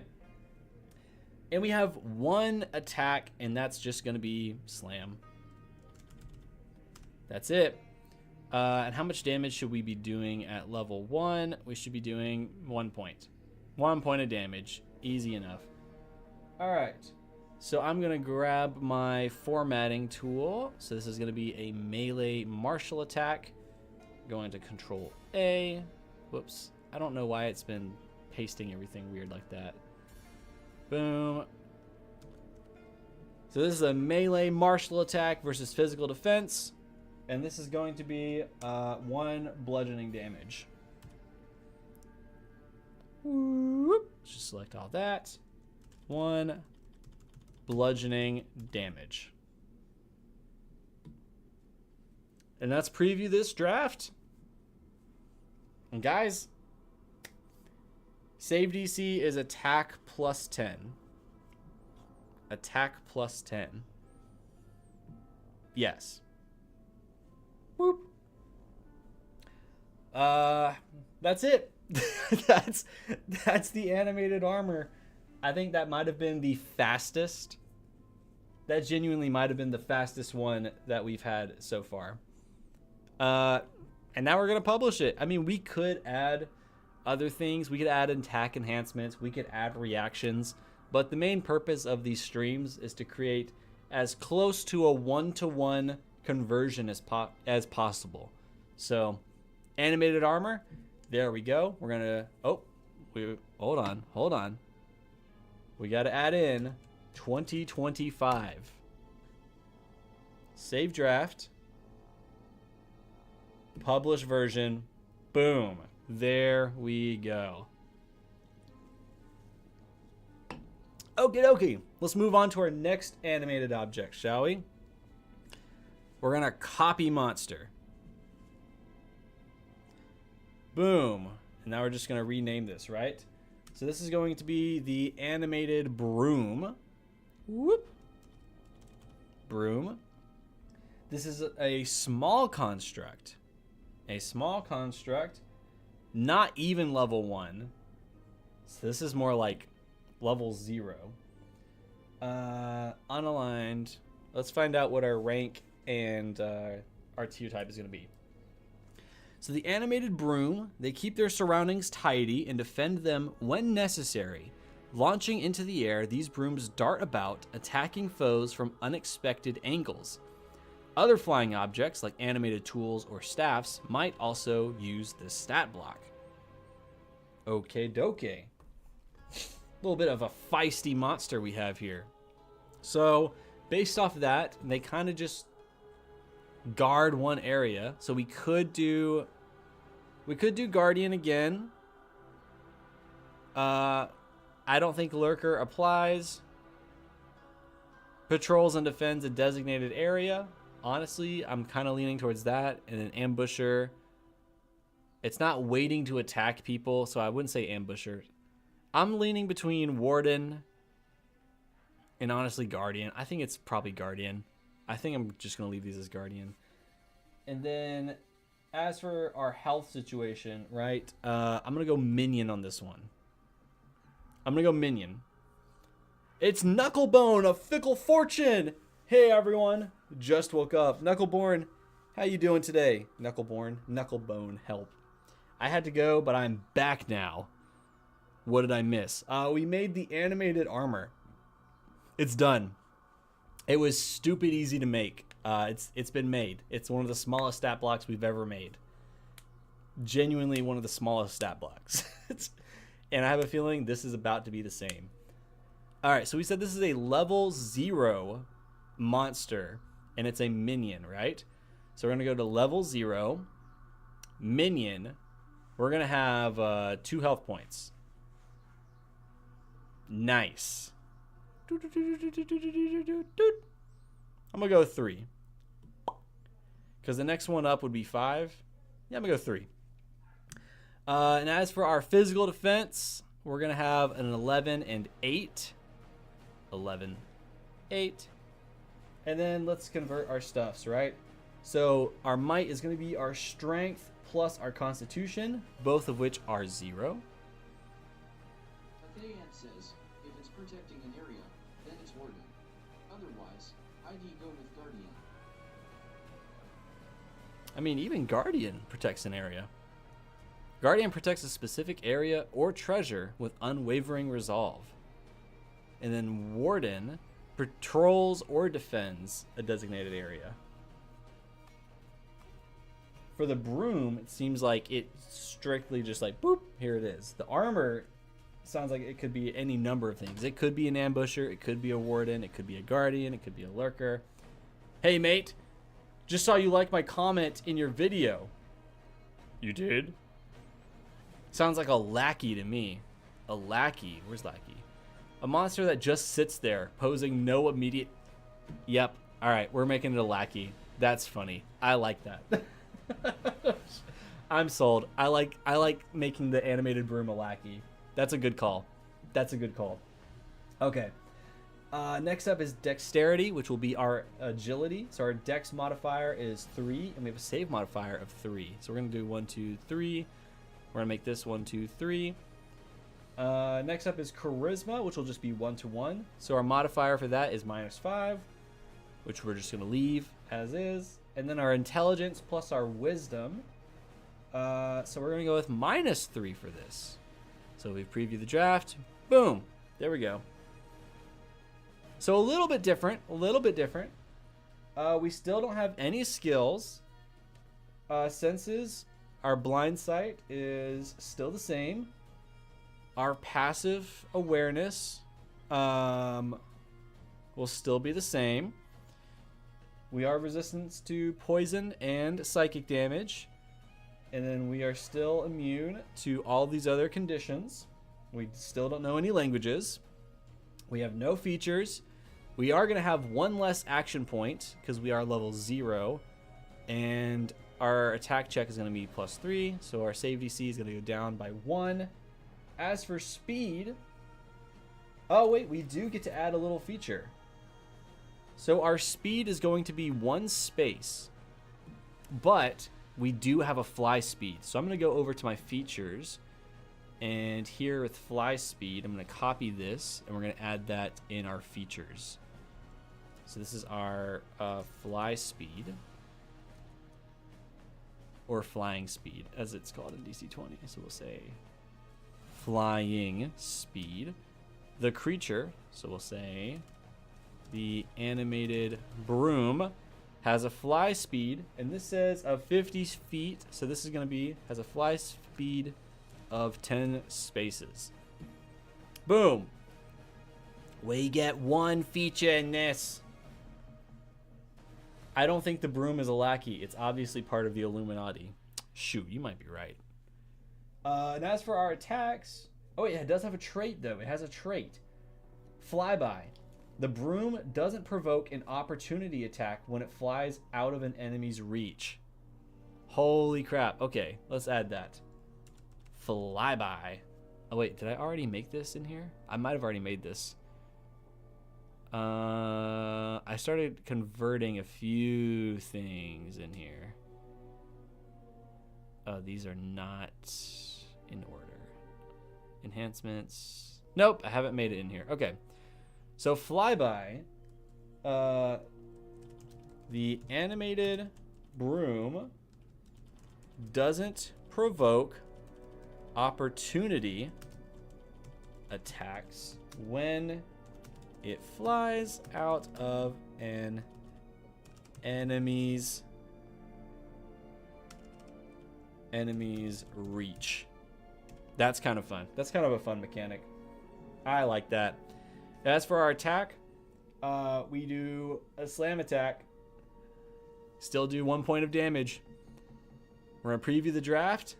And we have 1 attack, and that's just going to be slam. That's it. And how much damage should we be doing at level 1? We should be doing 1 point. 1 point of damage. Easy enough. All right. So I'm going to grab my formatting tool. So this is going to be a melee martial attack. Going to Control A. Whoops. I don't know why it's been pasting everything weird like that. Boom. So this is a melee martial attack versus physical defense. And this is going to be 1 bludgeoning damage. Whoop. Just select all that. 1 bludgeoning damage. And let's preview this draft. And guys, save DC is attack plus 10. Attack plus 10. Yes. Whoop. That's it. that's the animated armor. I think that might have been the fastest. That genuinely might have been the fastest one that we've had so far. And now we're going to publish it. I mean, we could add other things. We could add attack enhancements. We could add reactions. But the main purpose of these streams is to create as close to a 1-to-1 conversion as possible. So, animated armor. There we go. We're going to... Oh, hold on. We got to add in 2025. Save draft. Publish version. Boom. There we go. Okie dokie. Let's move on to our next animated object, shall we? We're going to copy monster. Boom. And now we're just going to rename this, right? So this is going to be the animated broom. Whoop. Broom. This is a small construct. A small construct. Not even level 1. So this is more like level 0. Unaligned. Let's find out what our rank and our tier type is going to be. So the animated broom, they keep their surroundings tidy and defend them when necessary. Launching into the air, these brooms dart about, attacking foes from unexpected angles. Other flying objects, like animated tools or staffs, might also use this stat block. Okay, doke. A little bit of a feisty monster we have here. So, based off that, they kind of just guard one area. So we could do Guardian again. I don't think Lurker applies. Patrols and defends a designated area. Honestly, I'm kind of leaning towards that. And an Ambusher. It's not waiting to attack people, so I wouldn't say Ambusher. I'm leaning between Warden and honestly Guardian. I think it's probably Guardian. I think I'm just going to leave these as Guardian. And then as for our health situation, right, I'm going to go Minion on this one. I'm going to go Minion. It's Knucklebone of Fickle Fortune. Hey, everyone. Just woke up. Knuckleborn, how you doing today? Knucklebone, help. I had to go, but I'm back now. What did I miss? We made the animated armor. It's done. It was stupid easy to make. It's been made. It's one of the smallest stat blocks we've ever made. Genuinely one of the smallest stat blocks. And I have a feeling this is about to be the same. All right, so we said this is a level 0 monster, and it's a minion, right? So we're going to go to level 0, minion, we're going to have 2 health points. Nice. I'm going to go 3. Because the next one up would be 5. Yeah, I'm going to go 3. And as for our physical defense, we're going to have an 11 and 8. 11, 8. And then let's convert our stuffs, right? So our might is going to be our strength plus our constitution, both of which are 0. Athean says, if it's protecting an area, then it's Warden. Otherwise, I'd go with Guardian. I mean, even Guardian protects an area. Guardian protects a specific area or treasure with unwavering resolve. And then Warden patrols or defends a designated area. For the broom, it seems like it's strictly just like, boop, here it is. The armor sounds like it could be any number of things. It could be an ambusher, it could be a warden, it could be a guardian, it could be a lurker. Hey, mate, just saw you like my comment in your video. You did? Sounds like a lackey to me. A lackey. Where's lackey? A monster that just sits there, posing no immediate... Yep. All right, we're making it a lackey. That's funny. I like that. I'm sold. I like making the animated broom a lackey. That's a good call. That's a good call. Okay. Next up is dexterity, which will be our agility. So our dex modifier is 3, and we have a save modifier of 3. So we're going to do 1, 2, 3. We're going to make this 1, 2, 3. Next up is charisma, which will just be 1 to 1. So our modifier for that is -5, which we're just going to leave as is. And then our intelligence plus our wisdom. So we're going to go with -3 for this. So we preview the draft. Boom. There we go. So a little bit different. A little bit different. We still don't have any skills. Senses. Our blind sight is still the same. Our passive awareness will still be the same. We are resistant to poison and psychic damage. And then we are still immune to all these other conditions. We still don't know any languages. We have no features. We are going to have 1 less action point because we are level 0. And our attack check is going to be +3. So our save DC is going to go down by 1. As for speed... Oh, wait, we do get to add a little feature. So our speed is going to be 1 space. But we do have a fly speed. So I'm going to go over to my features. And here with fly speed, I'm going to copy this. And we're going to add that in our features. So this is our fly speed. Or flying speed, as it's called in DC20. So we'll say flying speed. The creature, so we'll say the animated broom, has a fly speed, and this says of 50 feet, so this is going to be, has a fly speed of 10 spaces. Boom. We get 1 feature in this. I don't think the broom is a lackey. It's obviously part of the Illuminati. Shoot, you might be right. And as for our attacks... Oh, yeah, it does have a trait, though. It has a trait. Flyby. The broom doesn't provoke an opportunity attack when it flies out of an enemy's reach. Holy crap. Okay, let's add that. Flyby. Oh, wait, did I already make this in here? I might have already made this. I started converting a few things in here. Oh, these are not in order. Enhancements. Nope, I haven't made it in here. Okay. So flyby, the animated broom doesn't provoke opportunity attacks when it flies out of an enemy's reach. That's kind of fun. That's kind of a fun mechanic. I like that. As for our attack, we do a slam attack. Still do 1 point of damage. We're going to preview the draft.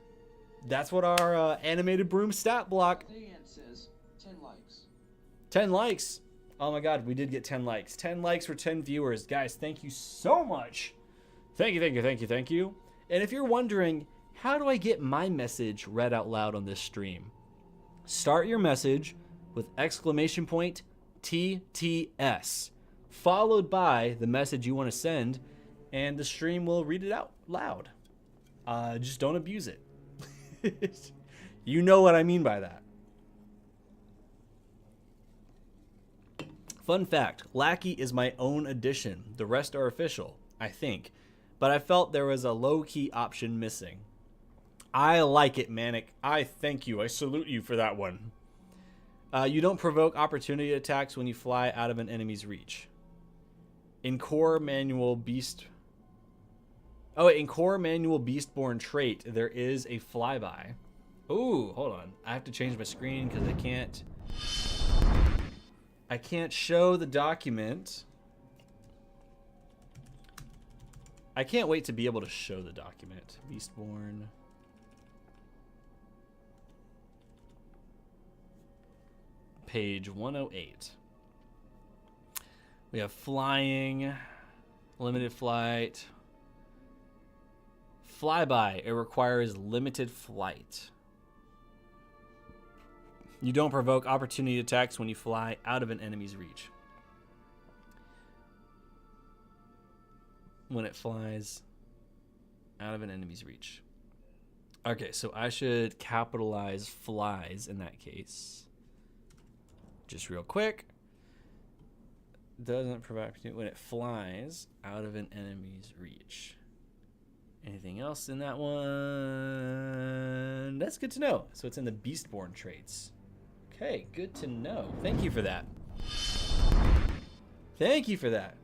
That's what our animated broom stat block. Dayan says 10 likes. 10 likes. Oh my god, we did get 10 likes. 10 likes for 10 viewers. Guys, thank you so much. Thank you, thank you, thank you, thank you. And if you're wondering, how do I get my message read out loud on this stream? Start your message with exclamation point TTS, followed by the message you want to send, and the stream will read it out loud. Just don't abuse it. You know what I mean by that. Fun fact, Lackey is my own addition. The rest are official, I think. But I felt there was a low-key option missing. I like it, Manic. I thank you. I salute you for that one. You don't provoke opportunity attacks when you fly out of an enemy's reach. In core manual beast... Oh, wait, in core manual Beastborn trait, there is a flyby. Ooh, hold on. I have to change my screen because I can't show the document. I can't wait to be able to show the document. Beastborn. Page 108. We have flying, limited flight. Flyby, it requires limited flight. You don't provoke opportunity attacks when you fly out of an enemy's reach. When it flies out of an enemy's reach. Okay, so I should capitalize flies in that case. Just real quick. Doesn't provide opportunity when it flies out of an enemy's reach. Anything else in that one? That's good to know. So it's in the Beastborn traits. Okay, good to know. Thank you for that. Thank you for that.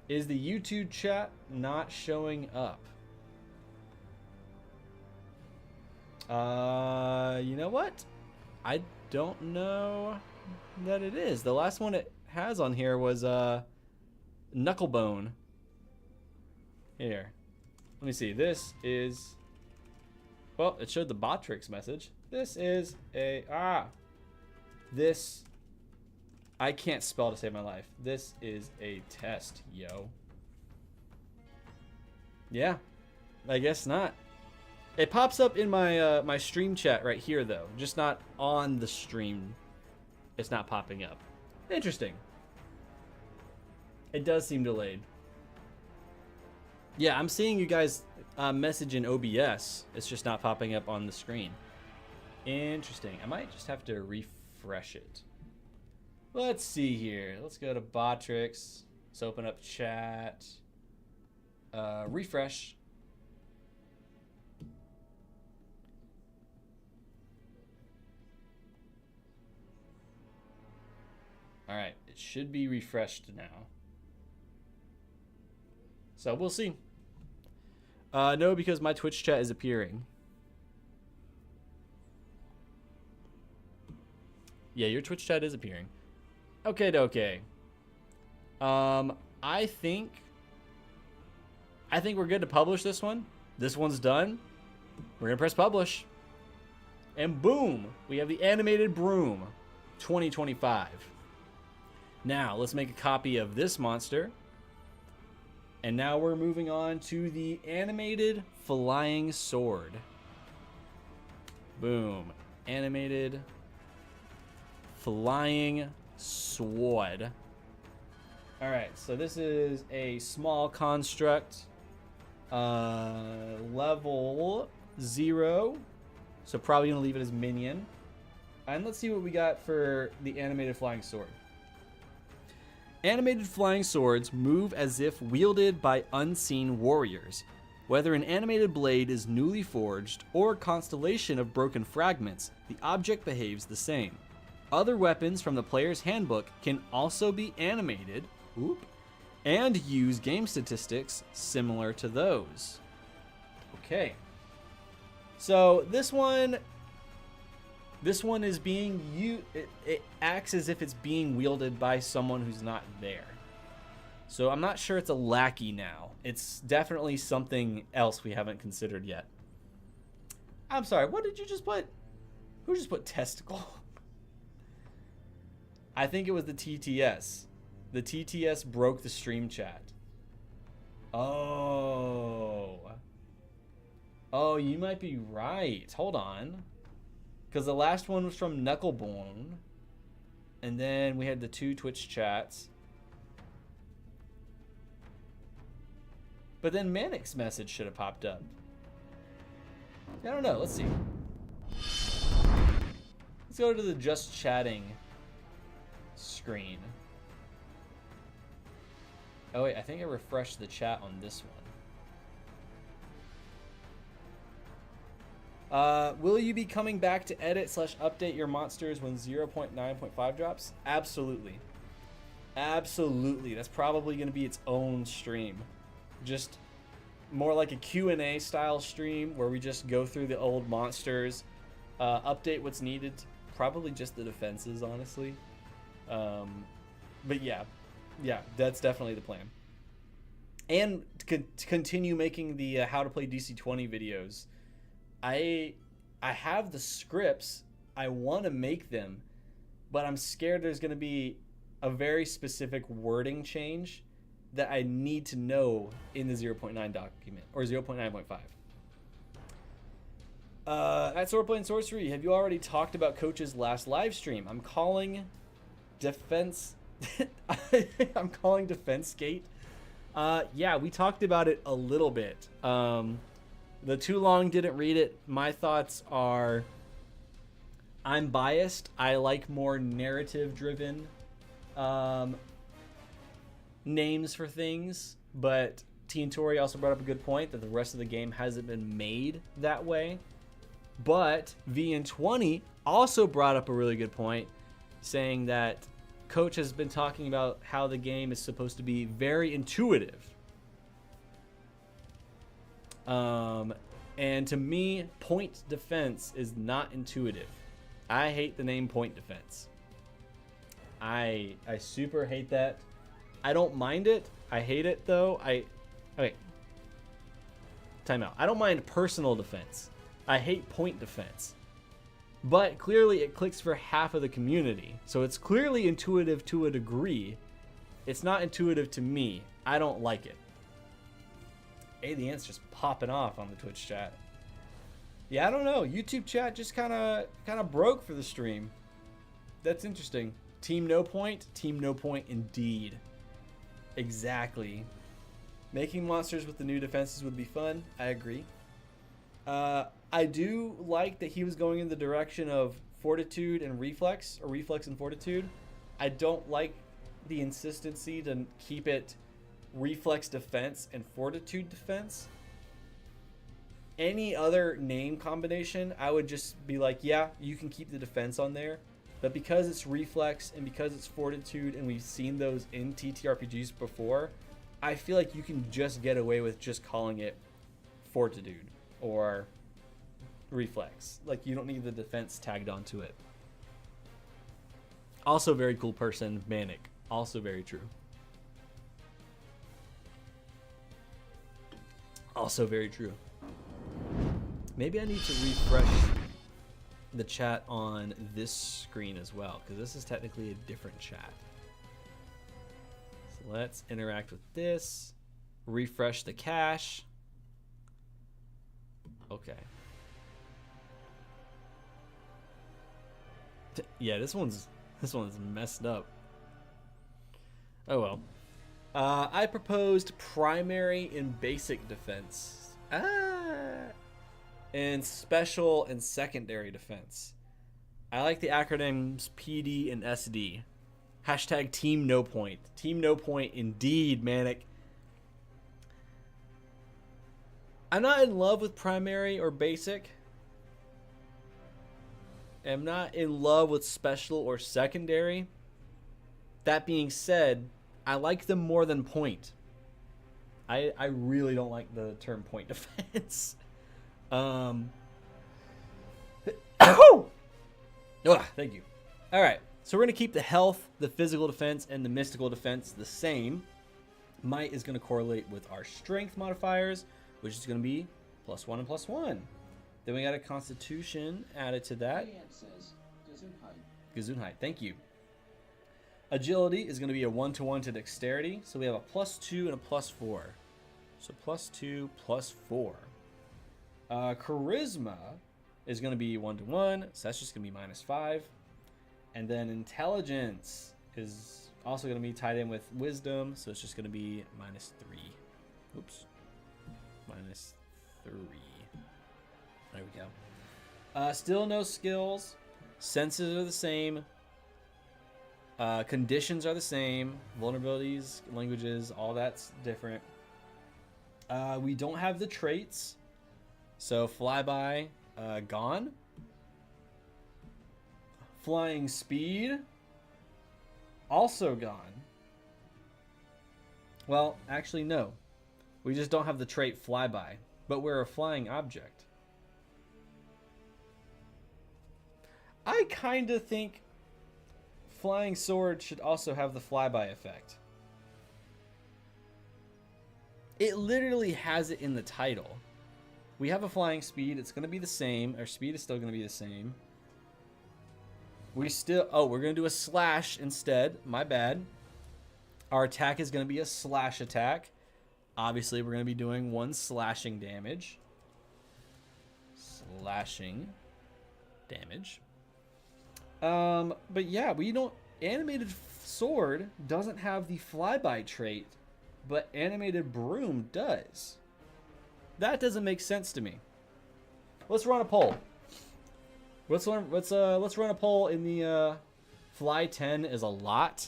Is the YouTube chat not showing up? You know what? I don't know that it is. The last one it has on here was Knucklebone. Here. Let me see. This is... Well, it showed the Botrix message. This is a... This... I can't spell to save my life. This is a test, yo. Yeah. I guess not. It pops up in my my stream chat right here, though. Just not on the stream. It's not popping up. Interesting. It does seem delayed. Yeah, I'm seeing you guys message in OBS. It's just not popping up on the screen. Interesting. I might just have to refresh it. Let's see here. Let's go to Botrix. Let's open up chat. Refresh. Alright, it should be refreshed now. So we'll see. No, because my Twitch chat is appearing. Yeah, your Twitch chat is appearing. Okay. I think we're good to publish this one. This one's done. We're gonna press publish. And boom, we have the animated broom 2025. Now, let's make a copy of this monster. And now we're moving on to the animated flying sword. Boom. Animated flying sword. Alright, so this is a small construct. Level 0. So probably going to leave it as minion. And let's see what we got for the animated flying sword. Animated flying swords move as if wielded by unseen warriors. Whether an animated blade is newly forged or a constellation of broken fragments, the object behaves the same. Other weapons from the player's handbook can also be animated and use game statistics similar to those. Okay. So this one is being it acts as if it's being wielded by someone who's not there. So I'm not sure it's a lackey now. It's definitely something else we haven't considered yet. I'm sorry, what did you just put? Who just put testicle? I think it was the TTS. The TTS broke the stream chat. Oh. Oh, you might be right. Hold on. Because the last one was from Knucklebone. And then we had the 2 Twitch chats. But then Manic's message should have popped up. I don't know. Let's see. Let's go to the just chatting screen. Oh wait, I think I refreshed the chat on this one. Will you be coming back to edit / update your monsters when 0.9.5 drops? Absolutely. Absolutely. That's probably going to be its own stream. Just more like a Q&A style stream where we just go through the old monsters, update what's needed, probably just the defenses, honestly. But yeah, that's definitely the plan. And to continue making the how to play DC20 videos. I have the scripts. I want to make them, but I'm scared there's going to be a very specific wording change that I need to know in the 0.9 document, or 0.9.5. At Swordplay and Sorcery, have you already talked about Coach's last live stream? I'm calling Defense... I'm calling Defense Gate. Yeah, we talked about it a little bit. The Too Long didn't read it. My thoughts are... I'm biased. I like more narrative-driven names for things, but Teen Tori also brought up a good point that the rest of the game hasn't been made that way. But VN20 also brought up a really good point, saying that Coach has been talking about how the game is supposed to be very intuitive. And to me, point defense is not intuitive. I hate the name point defense. I super hate that. I don't mind it. I hate it though. Okay. Time out. I don't mind personal defense. I hate point defense. But clearly it clicks for half of the community. So it's clearly intuitive to a degree. It's not intuitive to me. I don't like it. Hey, the ant's just popping off on the Twitch chat. Yeah, I don't know. YouTube chat just kind of broke for the stream. That's interesting. Team no point indeed. Exactly. Making monsters with the new defenses would be fun. I agree. I do like that he was going in the direction of fortitude and reflex, or reflex and fortitude. I don't like the insistency to keep it reflex defense and fortitude defense. Any other name combination, I would just be like, yeah, you can keep the defense on there. But because it's reflex and because it's fortitude, and we've seen those in TTRPGs before, I feel like you can just get away with just calling it fortitude or reflex. Like, you don't need the defense tagged onto it. Also very cool person, Manic. Also very true. Also very true. Maybe I need to refresh the chat on this screen as well, because this is technically a different chat. So let's interact with this. Refresh the cache. Okay. Yeah, this one's messed up. Oh well. I proposed primary and basic defense. And special and secondary defense. I like the acronyms PD and SD. Hashtag Team No Point. Team No Point indeed, Manic. I'm not in love with primary or basic. I'm not in love with special or secondary. That being said, I like them more than point. I really don't like the term point defense. Oh, thank you. All right, so we're gonna keep the health, the physical defense, and the mystical defense the same. Might is going to correlate with our strength modifiers, which is going to be +1 and +1. Then we got a constitution added to that. Ant says, Gesundheit. Gesundheit, thank you. Agility is going to be a 1-to-1 to dexterity, so we have a +2 and a +4. So +2, +4. Charisma is going to be 1-to-1, so that's just going to be -5. And then intelligence is also going to be tied in with wisdom, so it's just going to be -3. Oops. -3. There we go. Still no skills. Senses are the same. Conditions are the same. Vulnerabilities, languages, all that's different. We don't have the traits. So flyby, gone. Flying speed, also gone. Well, actually, no. We just don't have the trait flyby, but we're a flying object. I kind of think flying sword should also have the flyby effect. It literally has it in the title. We have a flying speed. It's going to be the same. Our speed is still going to be the same. We still... Oh, we're going to do a slash instead. My bad. Our attack is going to be a slash attack. Obviously, we're going to be doing 1 slashing damage. Slashing damage. But yeah, we don't... Animated sword doesn't have the flyby trait, but animated broom does. That doesn't make sense to me. Let's run a poll. Let's run a poll in the fly 10 is a lot.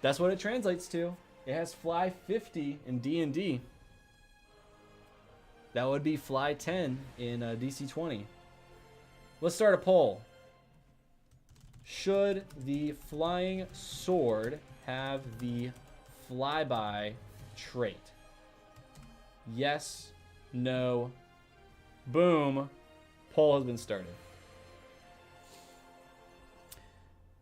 That's what it translates to. It has fly 50 in D&D. That would be fly 10 in DC20. Let's start a poll. Should the flying sword have the flyby trait? Yes, no, boom. Poll has been started.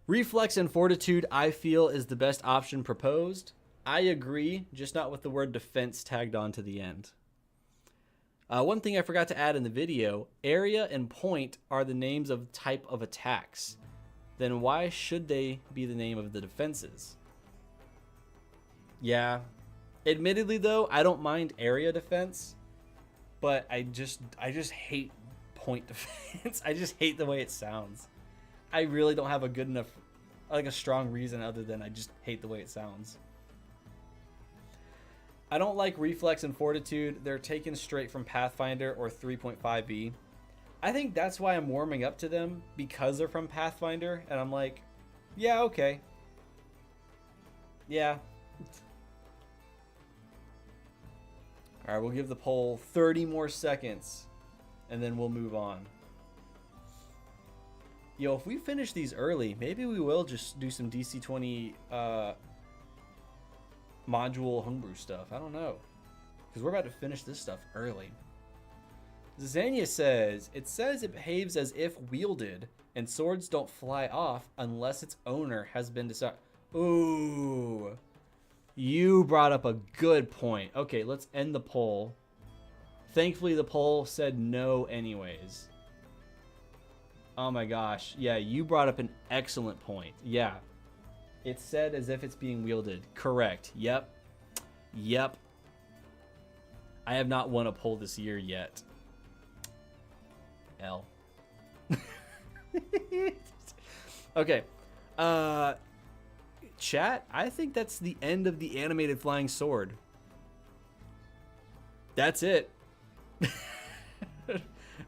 Reflex and fortitude, I feel, is the best option proposed. I agree, just not with the word defense tagged on to the end. One thing I forgot to add in the video, area and point are the names of type of attacks. Then why should they be the name of the defenses? Yeah. Admittedly though, I don't mind area defense, but I just hate point defense. I just hate the way it sounds. I really don't have a good enough, like a strong reason other than I just hate the way it sounds. I don't like reflex and fortitude. They're taken straight from Pathfinder or 3.5e. I think that's why I'm warming up to them, because they're from Pathfinder, and I'm like, yeah, okay. Yeah. Alright, we'll give the poll 30 more seconds, and then we'll move on. Yo, if we finish these early, maybe we will just do some DC20 module homebrew stuff. I don't know. Because we're about to finish this stuff early. Zania says, it says it behaves as if wielded, and swords don't fly off unless its owner has been decided. Ooh. You brought up a good point. Okay, let's end the poll. Thankfully, the poll said no anyways. Oh my gosh. Yeah, you brought up an excellent point. Yeah. It's said as if it's being wielded. Correct. Yep. Yep. I have not won a poll this year yet. L. Okay. Chat, I think that's the end of the animated flying sword. That's it.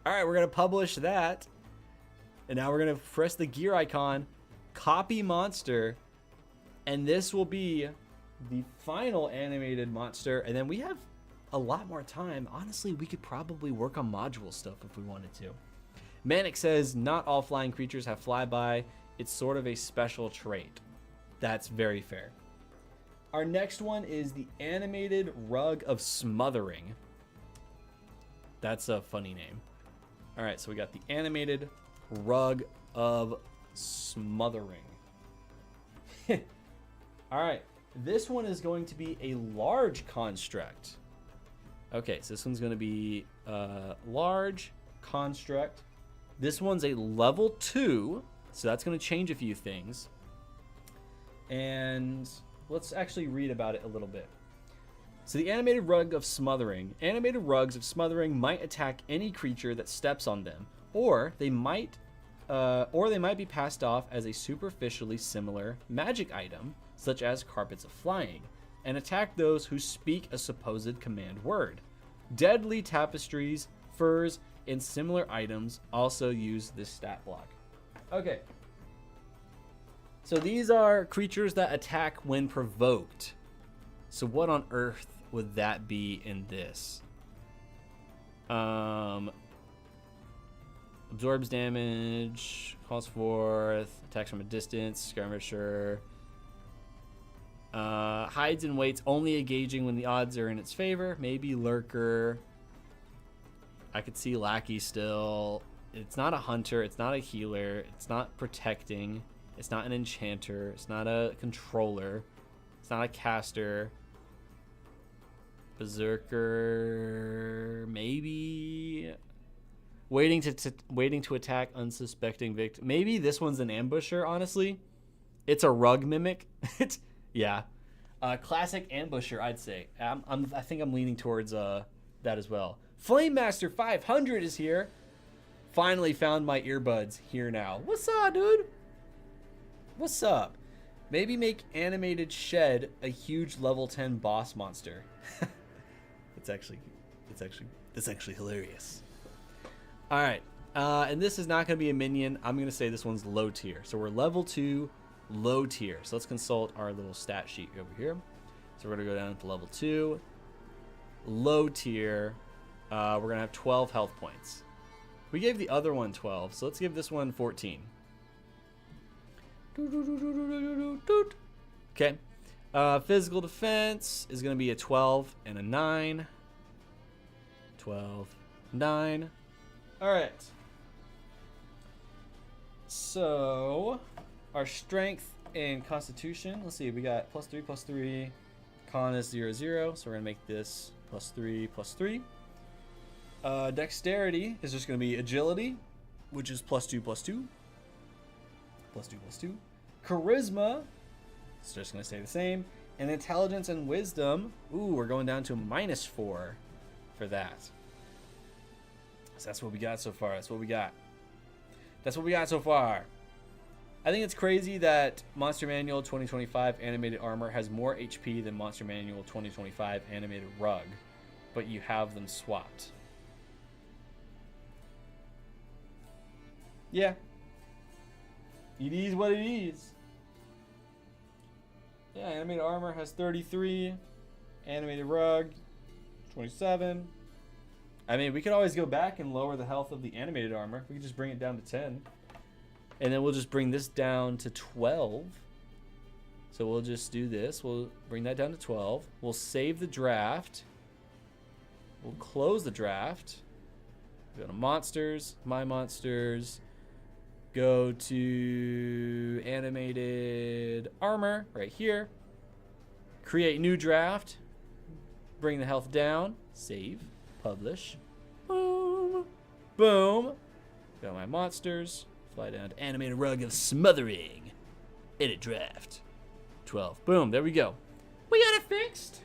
Alright, we're going to publish that. And now we're going to press the gear icon, copy monster, and this will be the final animated monster. And then we have a lot more time. Honestly, we could probably work on module stuff if we wanted to. Manic says, not all flying creatures have flyby. It's sort of a special trait. That's very fair. Our next one is the animated rug of smothering. That's a funny name. All right, so we got the animated rug of smothering. All right, This one is going to be a large construct. Okay, so this one's going to be large construct. This one's a level 2, so that's going to change a few things. And let's actually read about it a little bit. So the animated rug of smothering. Animated rugs of smothering might attack any creature that steps on them, or they might be passed off as a superficially similar magic item, such as carpets of flying, and attack those who speak a supposed command word. Deadly tapestries, furs, and similar items also use this stat block. Okay. So these are creatures that attack when provoked. So what on earth would that be in this? Absorbs damage, calls forth, attacks from a distance, skirmisher. Hides and waits, only engaging when the odds are in its favor. Maybe lurker. I could see lackey still. It's not a hunter. It's not a healer. It's not protecting. It's not an enchanter. It's not a controller. It's not a caster. Berserker, maybe. Waiting to attack unsuspecting victim. Maybe this one's an ambusher. Honestly, it's a rug mimic. Yeah, classic ambusher. I'd say. I think I'm leaning towards that as well. Flame Master 500 is here. Finally found my earbuds here now. What's up, dude? What's up? Maybe make animated shed a huge level 10 boss monster. It's actually hilarious. All right, and this is not going to be a minion. I'm going to say this one's low tier. So we're level 2, low tier. So let's consult our little stat sheet over here. So we're going to go down to level 2, low tier. We're going to have 12 health points. We gave the other one 12, so let's give this one 14. Okay. Physical defense is going to be a 12 and a 9. 12, 9. All right. So our strength and constitution. Let's see. We got +3, +3. Con is 0, 0. So we're going to make this +3, +3. Dexterity is just going to be agility, which is +2, +2. +2, +2. Charisma, it's just going to stay the same. And intelligence and wisdom, ooh, we're going down to -4 for that. So that's what we got so far. That's what we got so far. I think it's crazy that Monster Manual 2025 Animated Armor has more HP than Monster Manual 2025 Animated Rug, but you have them swapped. Yeah. It is what it is. Yeah, Animated Armor has 33. Animated Rug, 27. I mean, we could always go back and lower the health of the Animated Armor. We could just bring it down to 10. And then we'll just bring this down to 12. So we'll just do this. We'll bring that down to 12. We'll save the draft. We'll close the draft. Go to monsters, my monsters. Go to animated armor right here. Create new draft. Bring the health down. Save. Publish. Boom. Boom. Got my monsters. Fly down to animated rug of smothering. Edit draft. 12. Boom. There we go. We got it fixed.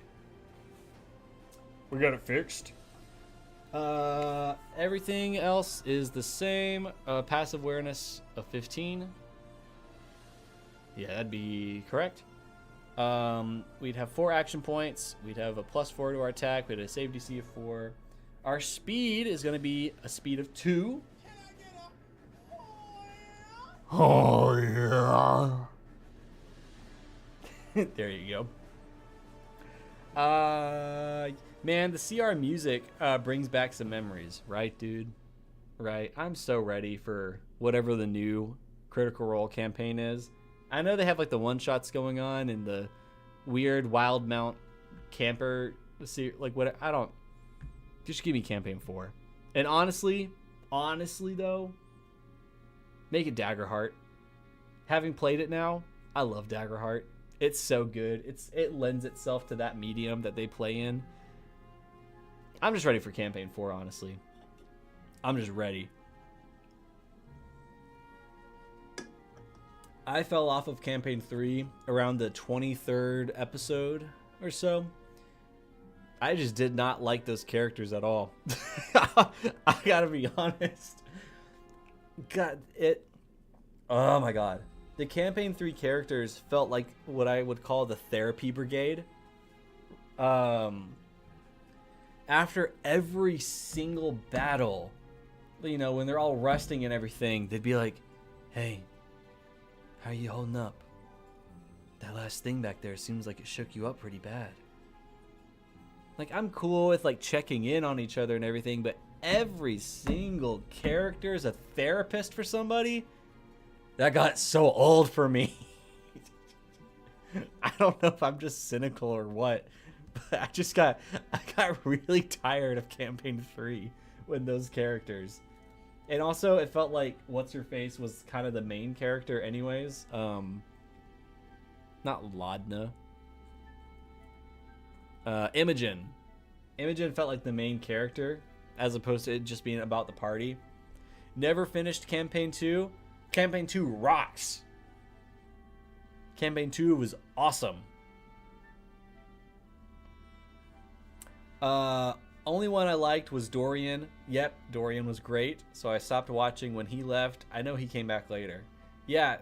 Everything else is the same. Passive awareness of 15. Yeah, that'd be correct. We'd have 4 action points. We'd have a +4 to our attack. We'd have a save DC of 4. Our speed is going to be a speed of 2. Oh, yeah. There you go. Man, the CR music brings back some memories, right, dude? Right. I'm so ready for whatever the new Critical Role campaign is. I know they have like the one-shots going on and the weird Wild Mount camper, like what? I don't. Just give me campaign 4. And honestly though, make it Daggerheart. Having played it now, I love Daggerheart. It's so good. It lends itself to that medium that they play in. I'm just ready for campaign 4, honestly. I'm just ready. I fell off of campaign 3 around the 23rd episode or so. I just did not like those characters at all. I gotta be honest. God, oh my god. The campaign 3 characters felt like what I would call the therapy brigade. After every single battle, you know, when they're all resting and everything, they'd be like, hey, how are you holding up? That last thing back there seems like it shook you up pretty bad. Like, I'm cool with, like, checking in on each other and everything, but every single character is a therapist for somebody? That got so old for me. I don't know if I'm just cynical or what, but I got really tired of campaign 3 with those characters. And also, it felt like What's-Her-Face was kind of the main character anyways. Not Laudna. Imogen. Imogen felt like the main character, as opposed to it just being about the party. Never finished campaign 2. Campaign 2 rocks. Campaign 2 was awesome. Only one I liked was Dorian. Yep, Dorian was great. So I stopped watching when he left. I know he came back later. Yeah,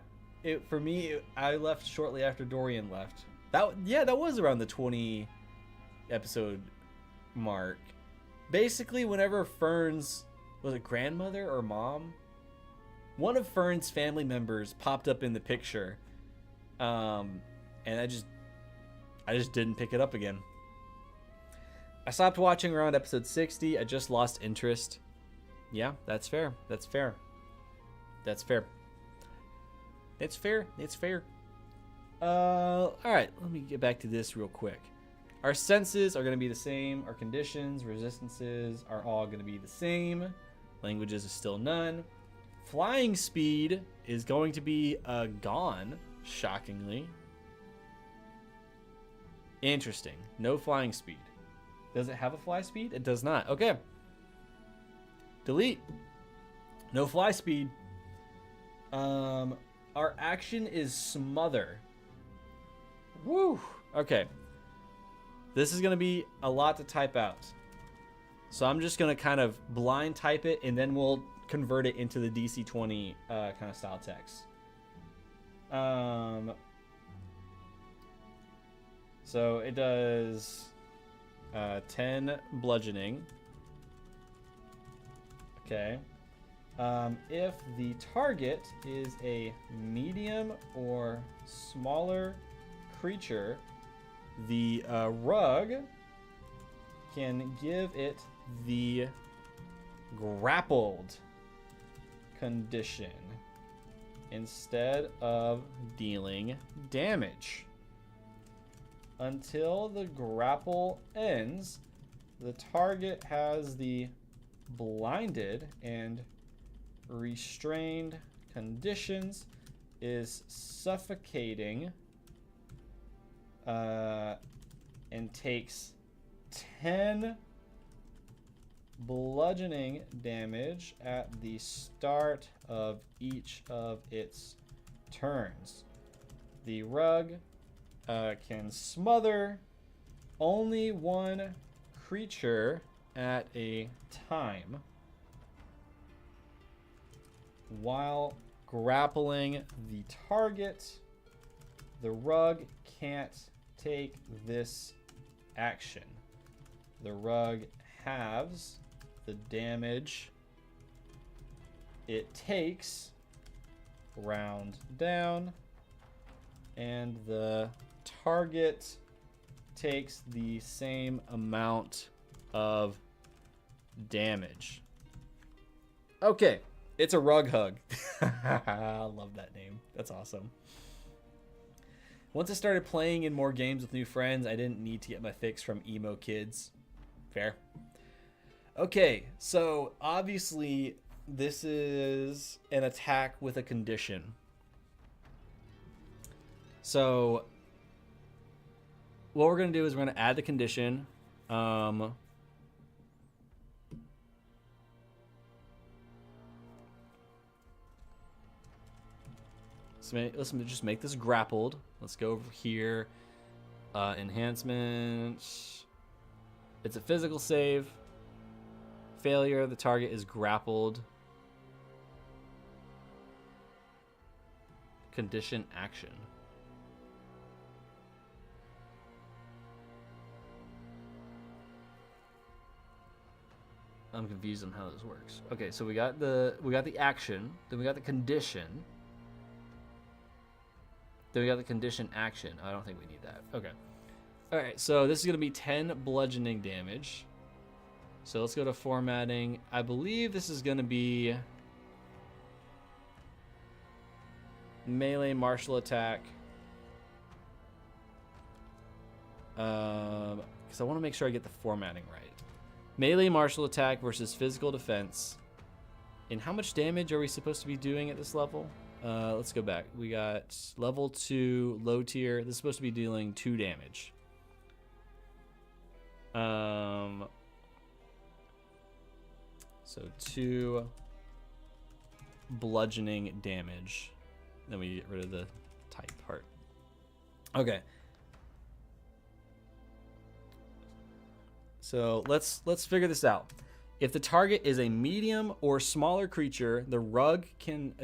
for me, I left shortly after Dorian left. That was around the 20 episode mark. Basically, whenever Fern's, was it grandmother or mom? One of Fern's family members popped up in the picture. And I just didn't pick it up again. I stopped watching around episode 60. I just lost interest. Yeah, that's fair. That's fair. That's fair. It's fair. It's fair. All right, let me get back to this real quick. Our senses are going to be the same. Our conditions, resistances are all going to be the same. Languages is still none. Flying speed is going to be gone, shockingly. Interesting. No flying speed. Does it have a fly speed? It does not. Okay. Delete. No fly speed. Our action is smother. Woo. Okay. This is going to be a lot to type out. So I'm just going to kind of blind type it, and then we'll convert it into the DC20 kind of style text. So it does 10 bludgeoning. Okay. If the target is a medium or smaller creature, the rug can give it the grappled condition instead of dealing damage. Until the grapple ends, the target has the blinded and restrained conditions, is suffocating, and takes 10 bludgeoning damage at the start of each of its turns. The rug can smother only one creature at a time while grappling the target. The rug can't take this action. The rug halves the damage it takes round down, and the target takes the same amount of damage. Okay, it's a rug hug. I love that name. That's awesome. Once I started playing in more games with new friends, I didn't need to get my fix from emo kids. Fair. Okay, so obviously this is an attack with a condition. So what we're going to do is we're going to add the condition. Let's just make this grappled. Let's go over here. Enhancement. It's a physical save. Failure. The target is grappled. Condition action. I'm confused on how this works. Okay, so we got the action, then we got the condition. Then we got the condition action. I don't think we need that. Okay. All right, so this is going to be 10 bludgeoning damage. So let's go to formatting. I believe this is going to be melee martial attack. Because I want to make sure I get the formatting right. Melee martial attack versus physical defense. And how much damage are we supposed to be doing at this level? Let's go back. We got level 2, low tier. This is supposed to be dealing 2 damage. So 2 bludgeoning damage. Then we get rid of the type part. Okay. So let's figure this out. If the target is a medium or smaller creature, the rug can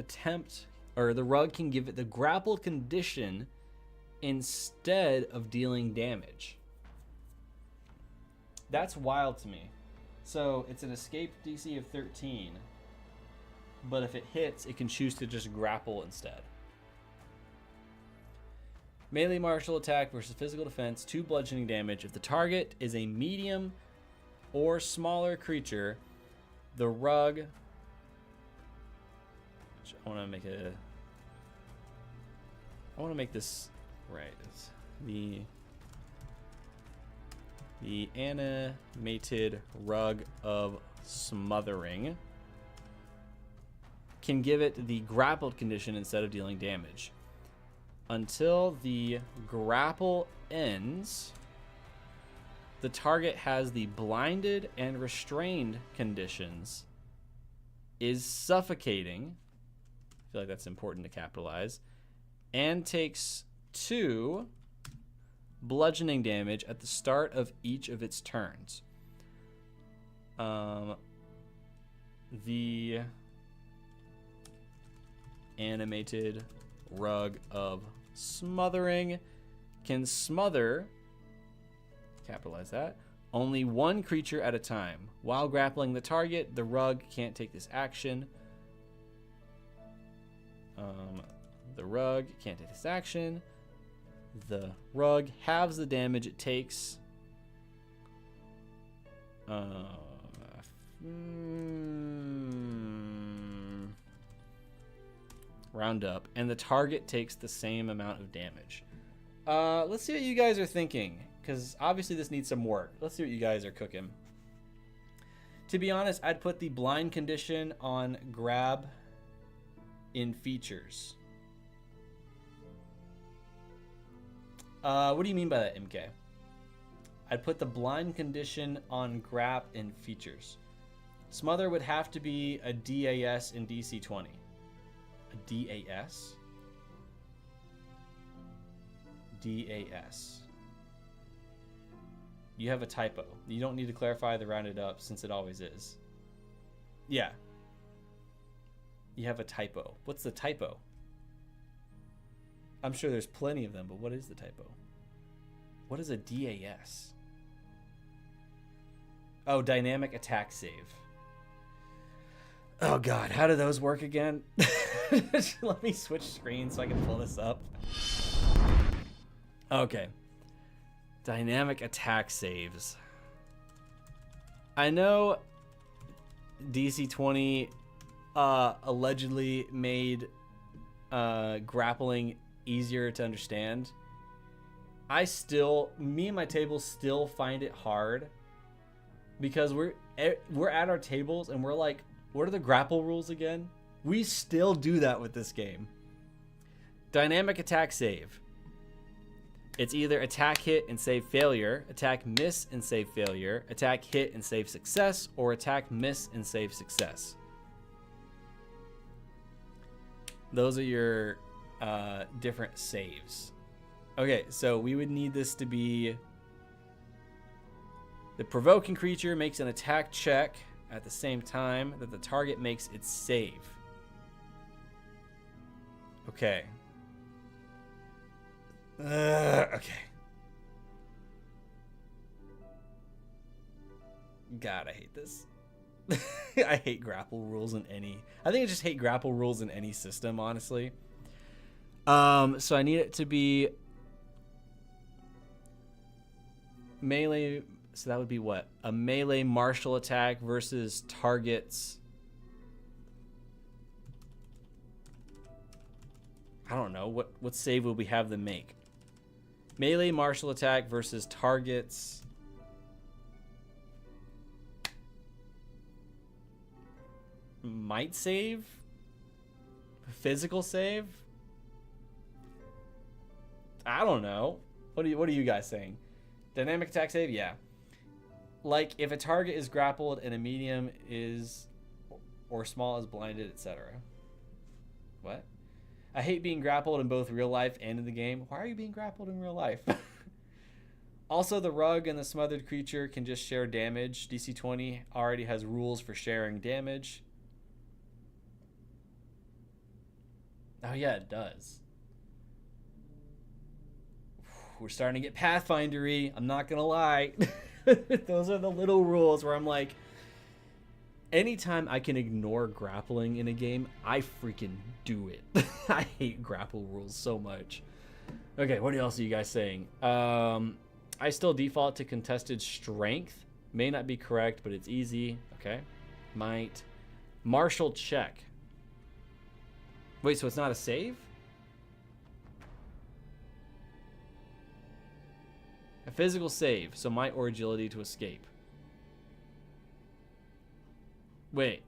give it the grappled condition instead of dealing damage. That's wild to me. So it's an escape DC of 13, but if it hits, it can choose to just grapple instead. Melee martial attack versus physical defense, 2 bludgeoning damage. If the target is a medium or smaller creature, the rug... I want to make this right. It's the animated rug of smothering can give it the grappled condition instead of dealing damage. Until the grapple ends, the target has the blinded and restrained conditions, is suffocating, I feel like that's important to capitalize, and takes 2 bludgeoning damage at the start of each of its turns. The animated rug of smothering can smother, capitalize that, only 1 creature at a time. While grappling the target, the rug can't take this action. The rug can't take this action. The rug halves the damage it takes. Round up, and the target takes the same amount of damage. Let's see what you guys are thinking, because obviously this needs some work. Let's see what you guys are cooking. To be honest, I'd put the blind condition on grab in features. What do you mean by that, MK? I'd put the blind condition on grab in features. Smother would have to be a DAS in DC20. A DAS? DAS. You have a typo. You don't need to clarify the rounded up since it always is. Yeah. You have a typo. What's the typo? I'm sure there's plenty of them, but what is the typo? What is a DAS? Oh, dynamic attack save. Oh god, how do those work again? Let me switch screens so I can pull this up. Okay. Dynamic attack saves. I know DC20 allegedly made grappling easier to understand. Me and my table still find it hard because we're at our tables and we're like, what are the grapple rules again? We still do that with this game. Dynamic attack save. It's either attack hit and save failure, attack miss and save failure, attack hit and save success, or attack miss and save success. Those are your different saves. Okay, so we would need this to be the provoking creature makes an attack check at the same time that the target makes its save. Okay. Okay. God, I hate this. I hate grapple rules in any. I think I just hate grapple rules in any system, honestly. So I need it to be melee. So that would be what? A melee martial attack versus targets. I don't know. What save will we have them make? Melee martial attack versus targets. Might save? Physical save? I don't know. What are you guys saying? Dynamic attack save? Yeah. Like if a target is grappled and a medium is or small is blinded, etc. What? I hate being grappled in both real life and in the game. Why are you being grappled in real life? Also, the rug and the smothered creature can just share damage. DC20 already has rules for sharing damage. Oh yeah, it does. We're starting to get Pathfinder-y. I'm not gonna lie. Those are the little rules where I'm like, anytime I can ignore grappling in a game, I freaking do it. I hate grapple rules so much. Okay, what else are you guys saying? I still default to contested strength. May not be correct, but it's easy. Okay. Might. Martial check. Wait, so it's not a save? A physical save, so might or agility to escape. Wait.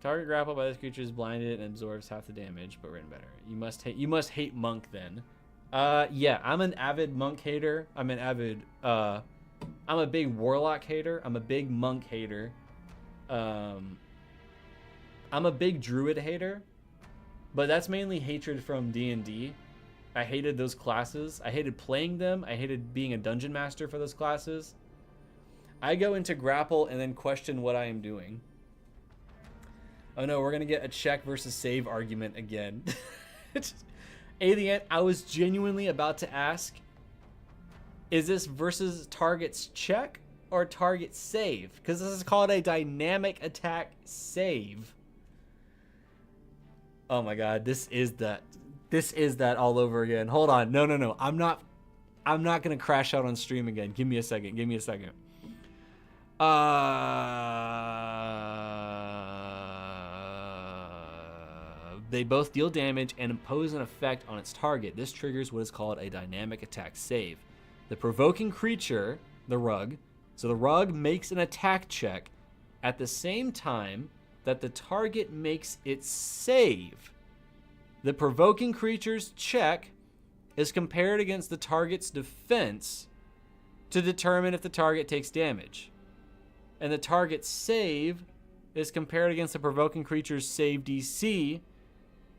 Target grappled by this creature is blinded and absorbs half the damage, but written better. You must hate monk then. Yeah, I'm an avid monk hater. I'm a big warlock hater. I'm a big monk hater. I'm a big druid hater, but that's mainly hatred from D&D. I hated those classes. I hated playing them. I hated being a dungeon master for those classes. I go into grapple and then question what I am doing. Oh no, we're going to get a check versus save argument again. Alien, I was genuinely about to ask, is this versus target's check or target save? Because this is called a dynamic attack save. Oh my god, this is that all over again. Hold on. No. I'm not going to crash out on stream again. Give me a second. They both deal damage and impose an effect on its target. This triggers what is called a dynamic attack save. The provoking creature, the rug, so the rug makes an attack check at the same time that the target makes its save. The provoking creature's check is compared against the target's defense to determine if the target takes damage. And the target's save is compared against the provoking creature's save DC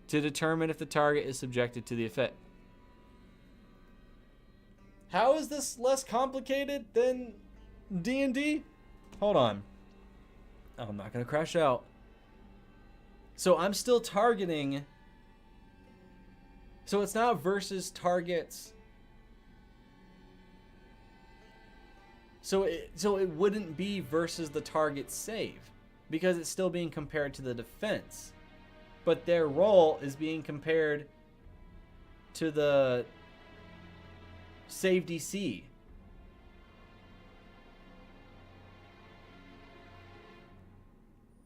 to determine if the target is subjected to the effect. How is this less complicated than D&D? Hold on. Oh, I'm not going to crash out. So I'm still targeting. So it's not versus targets. So it wouldn't be versus the target save because it's still being compared to the defense. But their roll is being compared to the save DC.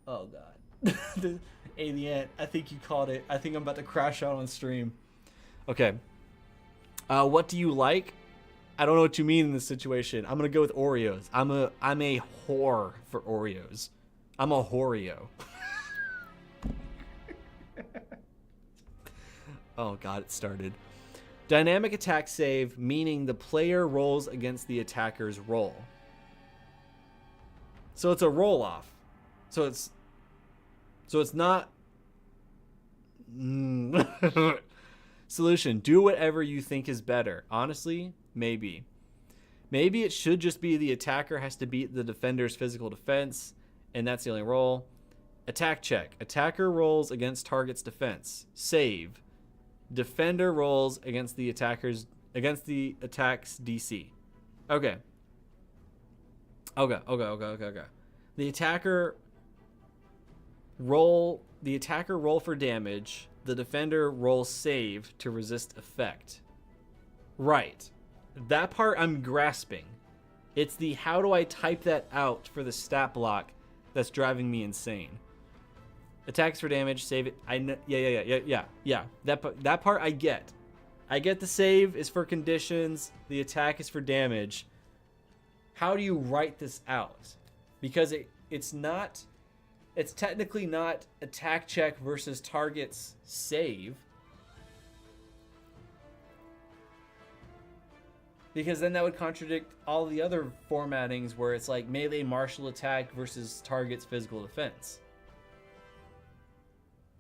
Oh god. Alien, I think you called it. I think I'm about to crash out on stream. Okay. What do you like? I don't know what you mean in this situation. I'm gonna go with Oreos. I'm a whore for Oreos. I'm a Horeo. Oh god, it started. Dynamic attack save, meaning the player rolls against the attacker's roll. So it's a roll off. So it's not. Solution: do whatever you think is better. Honestly, maybe it should just be the attacker has to beat the defender's physical defense, and that's the only roll. Attack check: attacker rolls against target's defense. Save: defender rolls against the attack's DC. Okay. The attacker roll for damage. The defender rolls save to resist effect. Right. That part I'm grasping. It's the how do I type that out for the stat block that's driving me insane. Attacks for damage, save it. I know. Yeah. That part I get. I get the save is for conditions. The attack is for damage. How do you write this out? Because it's technically not attack check versus target's save. Because then that would contradict all the other formattings where it's like melee martial attack versus target's physical defense.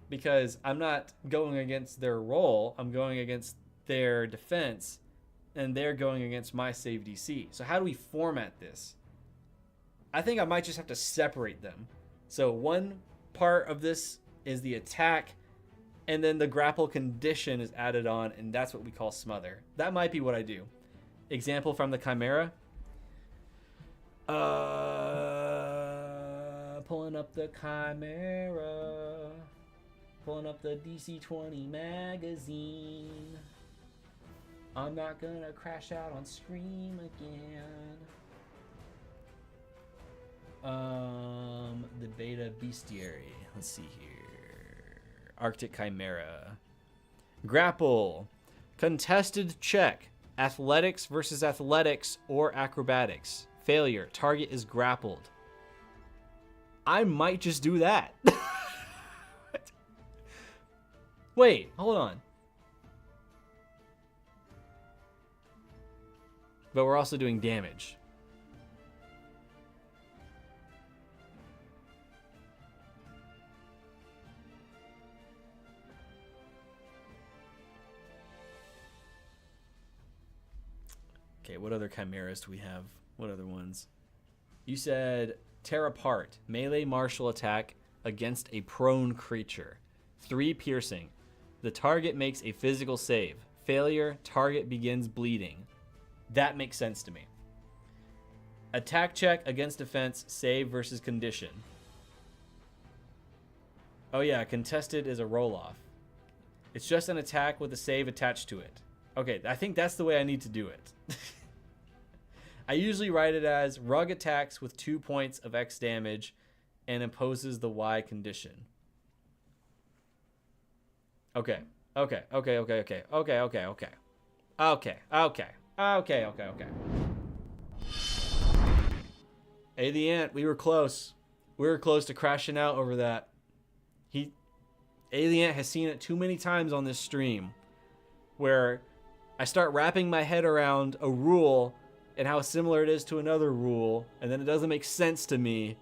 Because I'm not going against their roll, I'm going against their defense, and they're going against my save DC. So how do we format this? I think I might just have to separate them. So one part of this is the attack, and then the grapple condition is added on, and that's what we call smother. That might be what I do. Example from the Chimera. Pulling up the Chimera. Pulling up the DC20 magazine. I'm not gonna crash out on stream again. The beta bestiary. Let's see here. Arctic Chimera. Grapple. Contested check. Athletics versus athletics or acrobatics. Failure. Target is grappled. I might just do that. Wait, hold on. But we're also doing damage. Okay, what other chimeras do we have? What other ones? You said tear apart. Melee martial attack against a prone creature. 3 piercing. The target makes a physical save. Failure, target begins bleeding. That makes sense to me. Attack check against defense, save versus condition. Oh yeah, contested is a roll-off. It's just an attack with a save attached to it. Okay, I think that's the way I need to do it. I usually write it as rug attacks with 2 points of X damage and imposes the Y condition. Okay. Hey, the Ant, we were close. We were close to crashing out over that. The Ant has seen it too many times on this stream where I start wrapping my head around a rule and how similar it is to another rule, and then it doesn't make sense to me,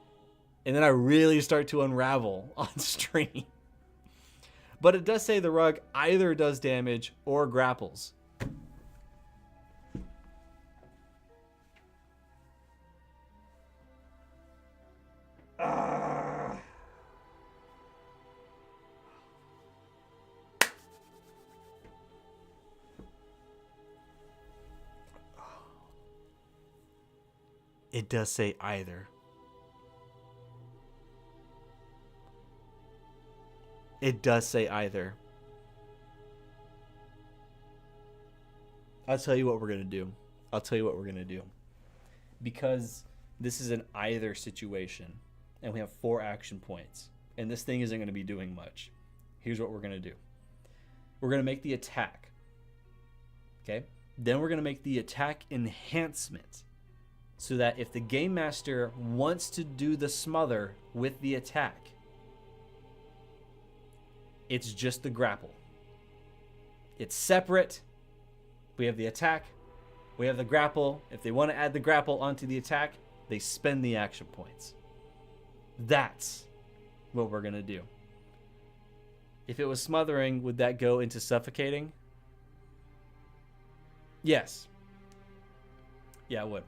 and then I really start to unravel on stream. But it does say the rug either does damage or grapples. It does say either. It does say either. I'll tell you what we're going to do. Because this is an either situation, and we have 4 action points, and this thing isn't going to be doing much. Here's what we're going to do. We're going to make the attack. Okay? Then we're going to make the attack enhancement, so that if the game master wants to do the smother with the attack, it's just the grapple. It's separate. We have the attack. We have the grapple. If they want to add the grapple onto the attack, they spend the action points. That's what we're going to do. If it was smothering, would that go into suffocating? Yes. Yeah, it would.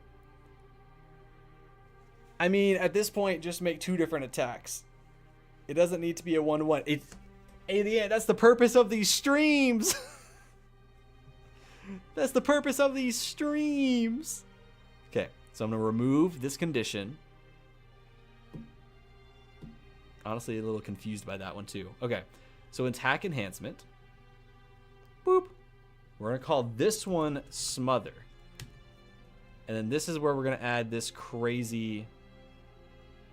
I mean, at this point, just make 2 different attacks. It doesn't need to be a 1-1. It's, yeah, that's the purpose of these streams. That's the purpose of these streams. Okay, so I'm going to remove this condition. Honestly, a little confused by that one too. Okay, so attack enhancement. Boop. We're going to call this one smother. And then this is where we're going to add this crazy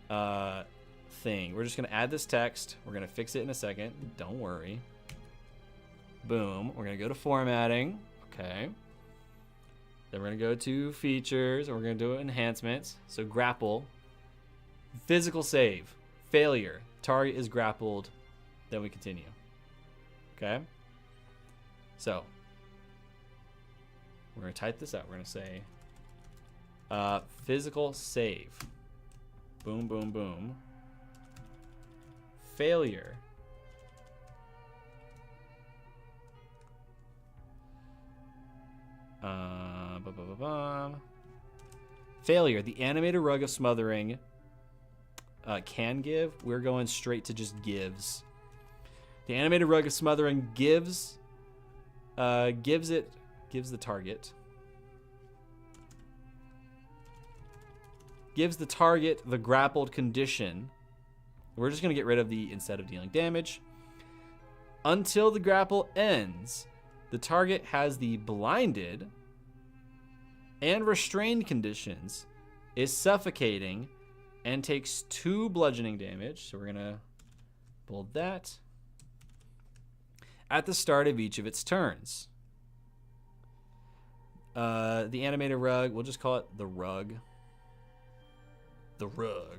thing. We're just going to add this text. We're going to fix it in a second. Don't worry. Boom. We're going to go to formatting. Okay. Then we're going to go to features, and we're going to do enhancements. So grapple. Physical save. Failure. Target is grappled. Then we continue. Okay. So we're going to type this out. We're going to say physical save. Boom, boom, boom. Failure. Failure. The animated rug of smothering can give. We're going straight to just gives. The animated rug of smothering gives the target. Gives the target the grappled condition. We're just going to get rid of the instead of dealing damage. Until the grapple ends, the target has the blinded and restrained conditions, is suffocating, and takes 2 bludgeoning damage. So we're going to bold that. At the start of each of its turns. The animated rug, we'll just call it the rug. The rug.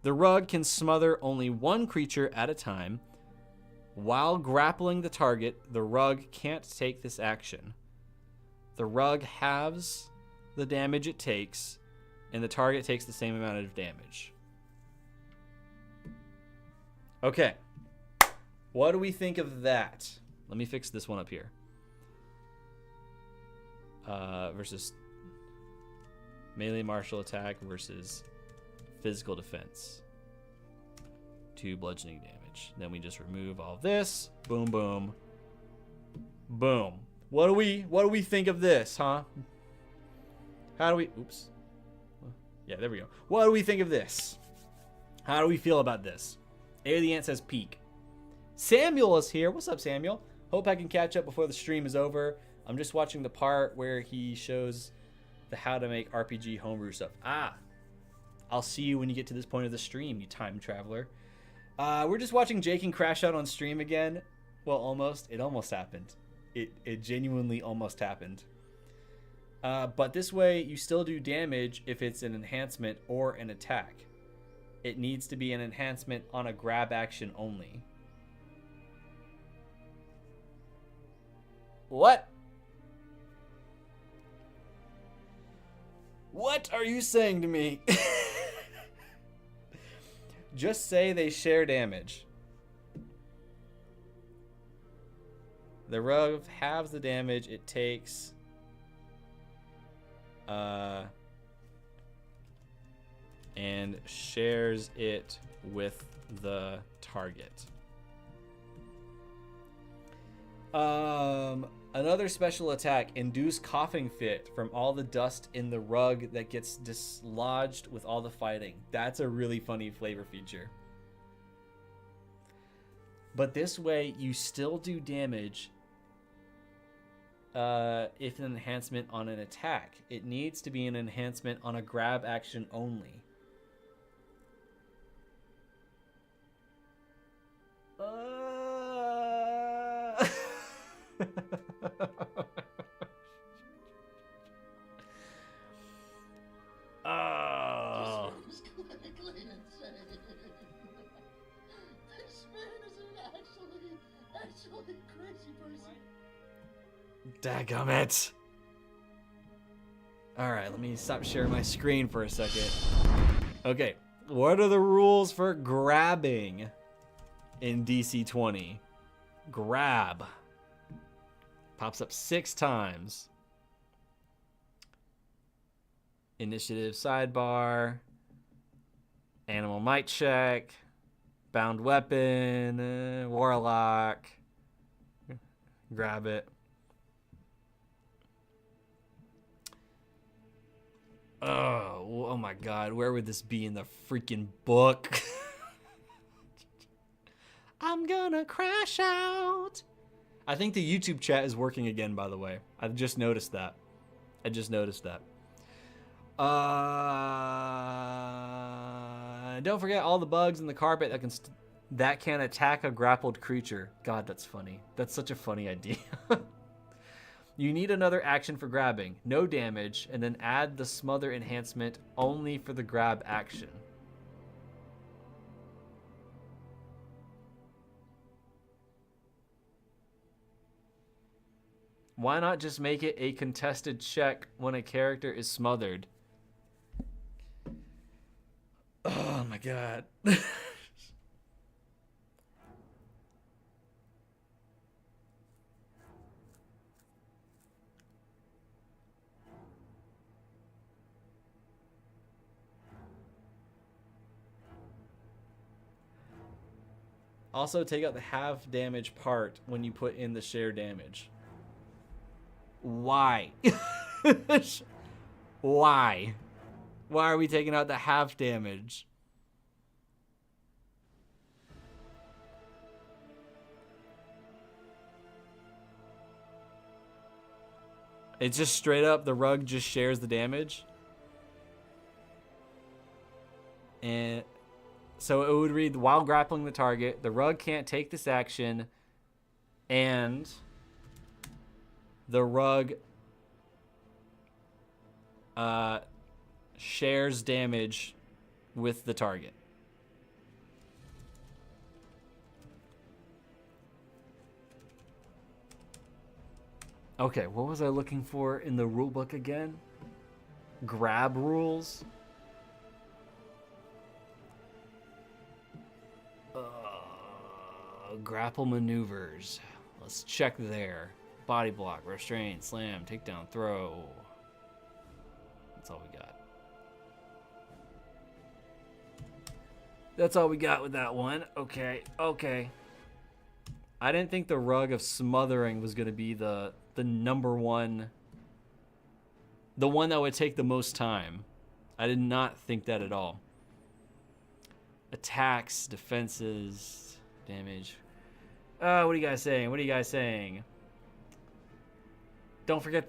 The rug can smother only 1 creature at a time. While grappling the target, the rug can't take this action. The rug halves the damage it takes, and the target takes the same amount of damage. Okay. What do we think of that? Let me fix this one up here. Versus melee martial attack versus physical defense. 2 bludgeoning damage. Then we just remove all this. Boom, boom, boom. What do we think of this, huh? How do we? Oops. Yeah, there we go. What do we think of this? How do we feel about this? A the Ant says peak. Samuel is here. What's up, Samuel? Hope I can catch up before the stream is over. I'm just watching the part where he shows the how to make RPG homebrew stuff. I'll see you when you get to this point of the stream, you time traveler. We're just watching Jakin crash out on stream again. Well, almost. It almost happened. It genuinely almost happened. But this way, you still do damage if it's an enhancement or an attack. It needs to be an enhancement on a grab action only. What? What are you saying to me? Just say they share damage. The rug halves the damage it takes. And shares it with the target. Another special attack, induce coughing fit from all the dust in the rug that gets dislodged with all the fighting. That's a really funny flavor feature. But this way, you still do damage if an enhancement on an attack. It needs to be an enhancement on a grab action only. Oh. Just clinically insane. This man is an actually crazy Dadgummit. Alright, let me stop sharing my screen for a second. Okay, what are the rules for grabbing in DC20? Grab. Pops up 6 times. Initiative sidebar. Animal might check. Bound weapon. Warlock. Grab it. Oh my god, where would this be in the freaking book? I'm gonna crash out. I think the YouTube chat is working again, by the way. I've just noticed that. Don't forget all the bugs in the carpet that can attack a grappled creature. God, that's funny. That's such a funny idea. You need another action for grabbing. No damage, and then add the smother enhancement only for the grab action. Why not just make it a contested check when a character is smothered? Oh my god. Also, take out the half damage part when you put in the share damage. Why? Why? Why are we taking out the half damage? It's just straight up, the rug just shares the damage. And so it would read, while grappling the target, the rug can't take this action, and the rug shares damage with the target. Okay, what was I looking for in the rulebook again? Grab rules? Grapple maneuvers. Let's check there. Body block, restraint, slam, takedown, throw. That's all we got. That's all we got with that one. Okay, okay. I didn't think the rug of smothering was going to be the number one. The one that would take the most time. I did not think that at all. Attacks, defenses, damage. What are you guys saying? What are you guys saying? Don't forget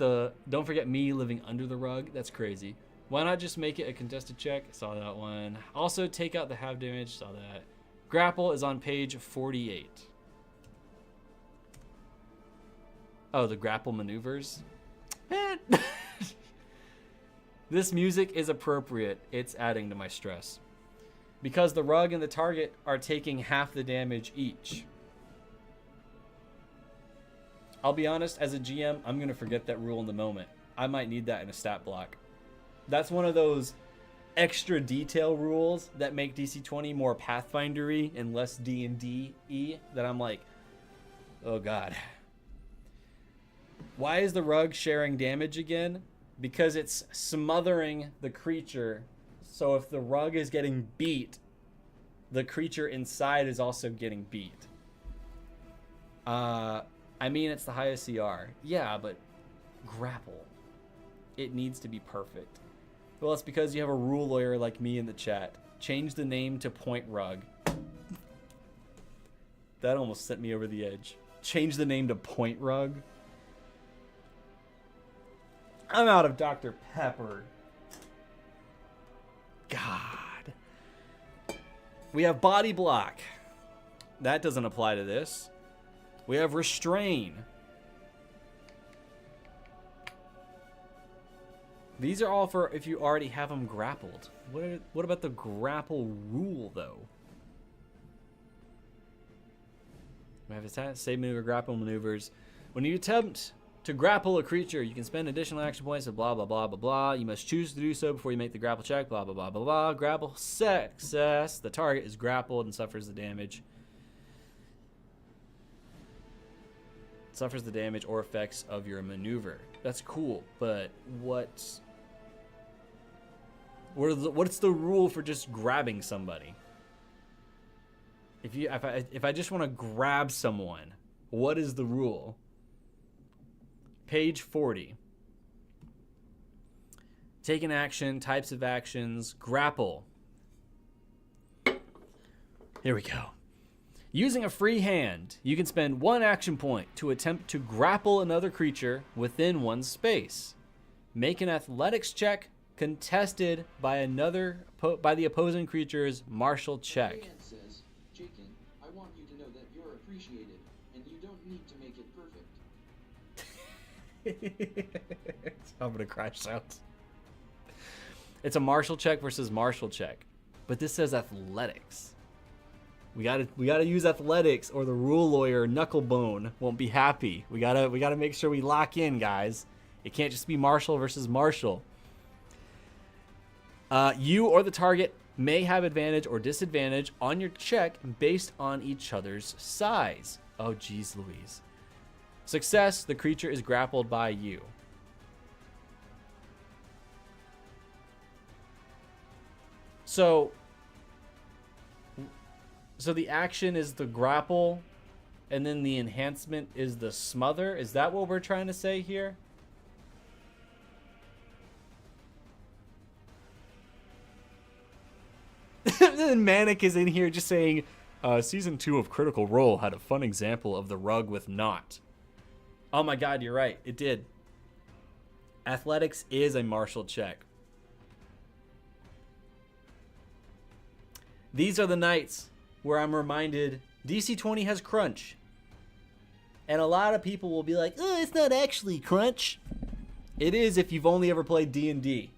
me living under the rug. That's crazy. Why not just make it a contested check? Saw that one. Also take out the half damage. Saw that. Grapple is on page 48. Oh, the grapple maneuvers? Man. This music is appropriate. It's adding to my stress. Because the rug and the target are taking half the damage each. I'll be honest, as a GM, I'm going to forget that rule in the moment. I might need that in a stat block. That's one of those extra detail rules that make DC20 more Pathfinder-y and less D&D-y that I'm like, oh god. Why is the rug sharing damage again? Because it's smothering the creature. So if the rug is getting beat, the creature inside is also getting beat. I mean, it's the highest CR. Yeah, but grapple. It needs to be perfect. Well, it's because you have a rule lawyer like me in the chat. Change the name to Point Rug. That almost sent me over the edge. Change the name to Point Rug. I'm out of Dr. Pepper. God. We have Body Block. That doesn't apply to this. We have Restrain. These are all for if you already have them grappled. What about the grapple rule, though? We have attack, save maneuver, grapple maneuvers. When you attempt to grapple a creature, you can spend additional action points and blah, blah, blah, blah, blah. You must choose to do so before you make the grapple check, blah, blah, blah, blah, blah. Grapple success. The target is grappled and suffers the damage. Suffers the damage or effects of your maneuver. That's cool, but what's the rule for just grabbing somebody? If I just want to grab someone, what is the rule? Page 40. Take an action, types of actions, grapple. Here we go. Using a free hand, you can spend 1 action point to attempt to grapple another creature within one space. Make an athletics check contested by the opposing creature's martial check. Leanne says, Jakin, I want you to know that you're appreciated, and you don't need to make it perfect. I'm gonna crash out. It's a martial check versus martial check, but this says athletics. We gotta use athletics, or the rule lawyer Knucklebone won't be happy. We gotta make sure we lock in, guys. It can't just be martial versus martial. You or the target may have advantage or disadvantage on your check based on each other's size. Oh, geez, Louise. Success, the creature is grappled by you. So the action is the grapple, and then the enhancement is the smother. Is that what we're trying to say here? Then Manic is in here just saying, Season 2 of Critical Role had a fun example of the rug with knot. Oh my god, you're right. It did. Athletics is a martial check. These are the nights where I'm reminded DC20 has crunch. And a lot of people will be like, oh, it's not actually crunch. It is if you've only ever played D&D.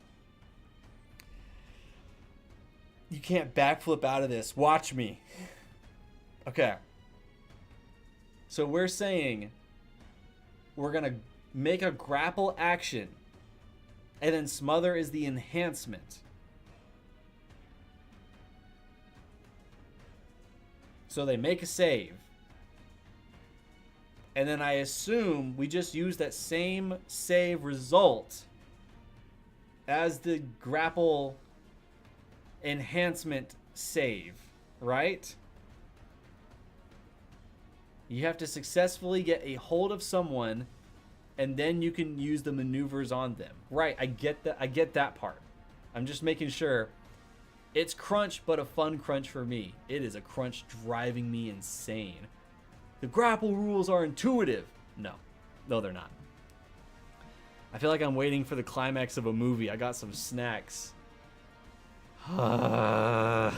You can't backflip out of this. Watch me. Okay. So we're saying we're going to make a grapple action, and then smother is the enhancement. So they make a save. And then I assume we just use that same save result as the grapple enhancement save, right? You have to successfully get a hold of someone, and then you can use the maneuvers on them. Right, I get that part. I'm just making sure. It's crunch, but a fun crunch for me. It is a crunch driving me insane. The grapple rules are intuitive. No, they're not. I feel like I'm waiting for the climax of a movie. I got some snacks. I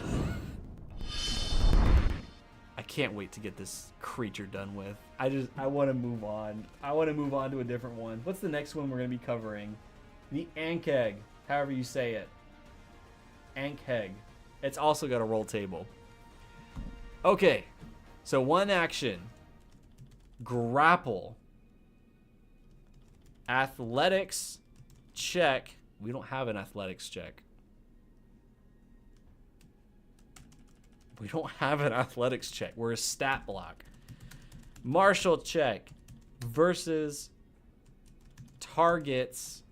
can't wait to get this creature done with. I want to move on. I want to move on to a different one. What's the next one we're going to be covering? The Ankeg, however you say it. Ankeg. It's also got a roll table. Okay, so 1 action. Grapple. Athletics check. We don't have an athletics check. We don't have an athletics check. We're a stat block. Martial check versus targets.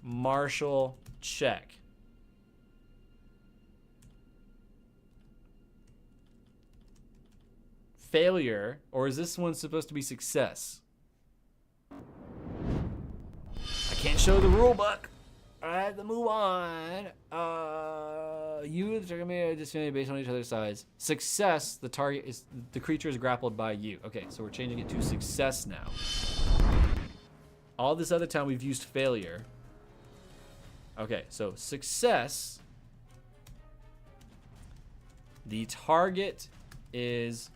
Martial check. Failure, or is this one supposed to be success? I can't show the rule book. I have to move on. You determine disadvantage based on each other's size. Success, the creature is grappled by you. Okay, so we're changing it to success now. All this other time we've used failure. Okay, so success. The target is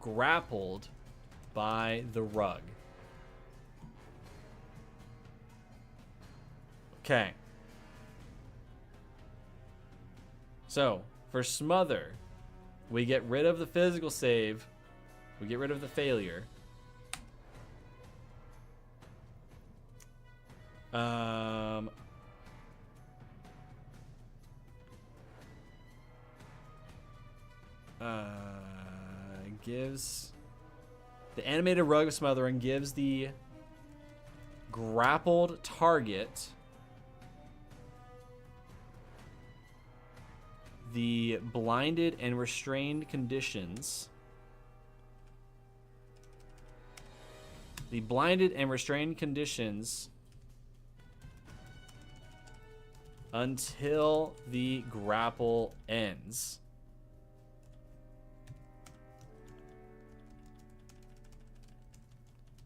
grappled by the rug. Okay. So, for smother, we get rid of the physical save. We get rid of the failure. Um, gives the animated rug of smothering gives the grappled target the blinded and restrained conditions. The blinded and restrained conditions until the grapple ends.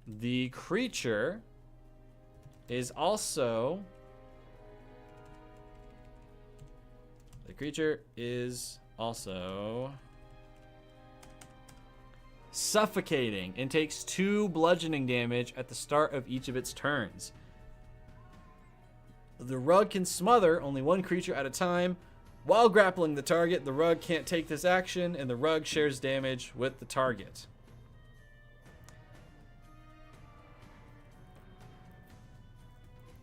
The creature is also suffocating and takes 2 bludgeoning damage at the start of each of its turns. The rug can smother only 1 creature at a time. While grappling the target, the rug can't take this action, and the rug shares damage with the target.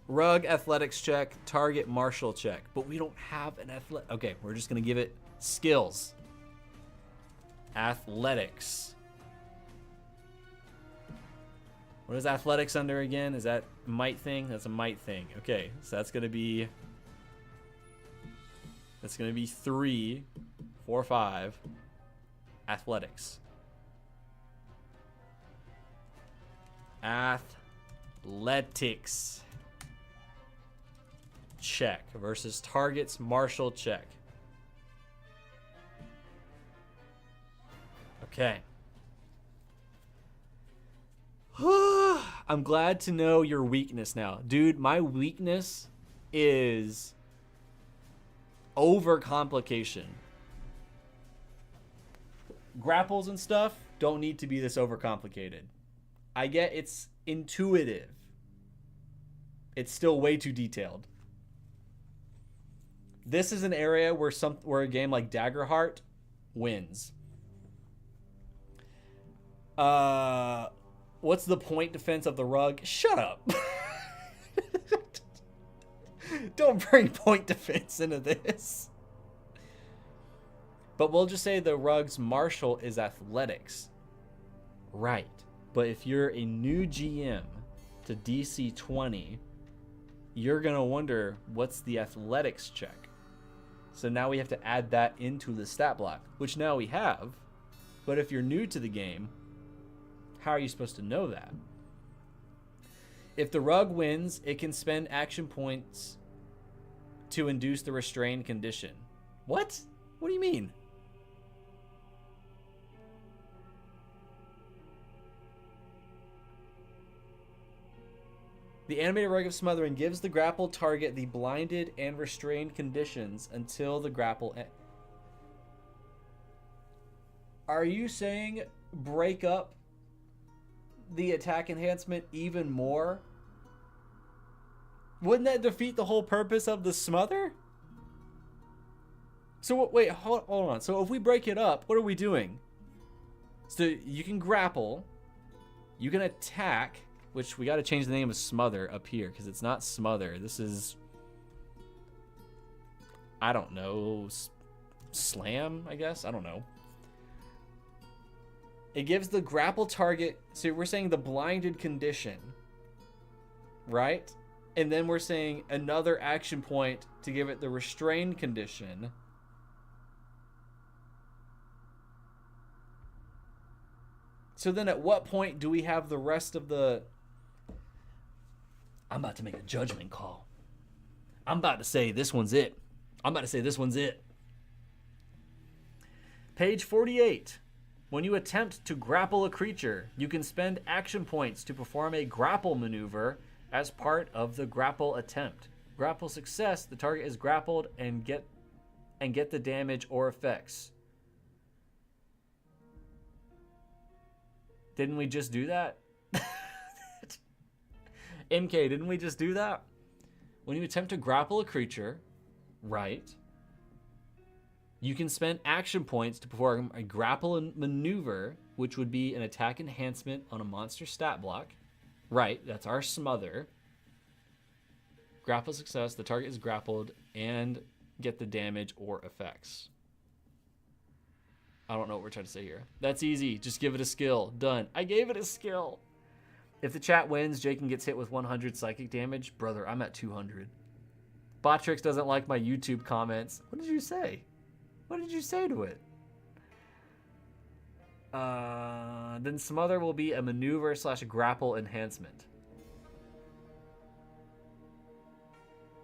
Rug athletics check, target martial check. But we don't have an athletic. Okay, we're just going to give it skills. Athletics. What is athletics under again? Is that might thing? That's a might thing. Okay, so that's going to be 3, 4, 5 athletics. Athletics check versus target's martial check. Okay. I'm glad to know your weakness now. Dude, my weakness is overcomplication. Grapples and stuff don't need to be this overcomplicated. I get it's intuitive. It's still way too detailed. This is an area where a game like Daggerheart wins. What's the point defense of the rug? Shut up. Don't bring point defense into this. But we'll just say the rug's martial is athletics. Right. But if you're a new GM to DC20, you're going to wonder, what's the athletics check? So now we have to add that into the stat block, which now we have. But if you're new to the game, how are you supposed to know that? If the rug wins, it can spend action points to induce the restrained condition. What? What do you mean? The animated rug of smothering gives the grappled target the blinded and restrained conditions until the grapple ends. Are you saying break up the attack enhancement even more? Wouldn't that defeat the whole purpose of the smother? So wait, hold on. So if we break it up, what are we doing? So you can grapple, you can attack, which we got to change the name of smother up here because it's not smother. This is, I don't know, slam, I guess. I don't know. It gives the grapple target, so we're saying the blinded condition, right? And then we're saying another action point to give it the restrained condition. So then at what point do we have the rest of the... I'm about to make a judgment call. I'm about to say this one's it. Page 48. When you attempt to grapple a creature, you can spend action points to perform a grapple maneuver as part of the grapple attempt. Grapple success, the target is grappled and get the damage or effects. Didn't we just do that? MK, didn't we just do that? When you attempt to grapple a creature, right, you can spend action points to perform a grapple maneuver, which would be an attack enhancement on a monster stat block. Right, that's our smother. Grapple success. The target is grappled and get the damage or effects. I don't know what we're trying to say here. That's easy. Just give it a skill. Done. I gave it a skill. If the chat wins, Jakin gets hit with 100 psychic damage. Brother, I'm at 200. Botrix doesn't like my YouTube comments. What did you say? What did you say to it? Then Smother will be a maneuver / grapple enhancement.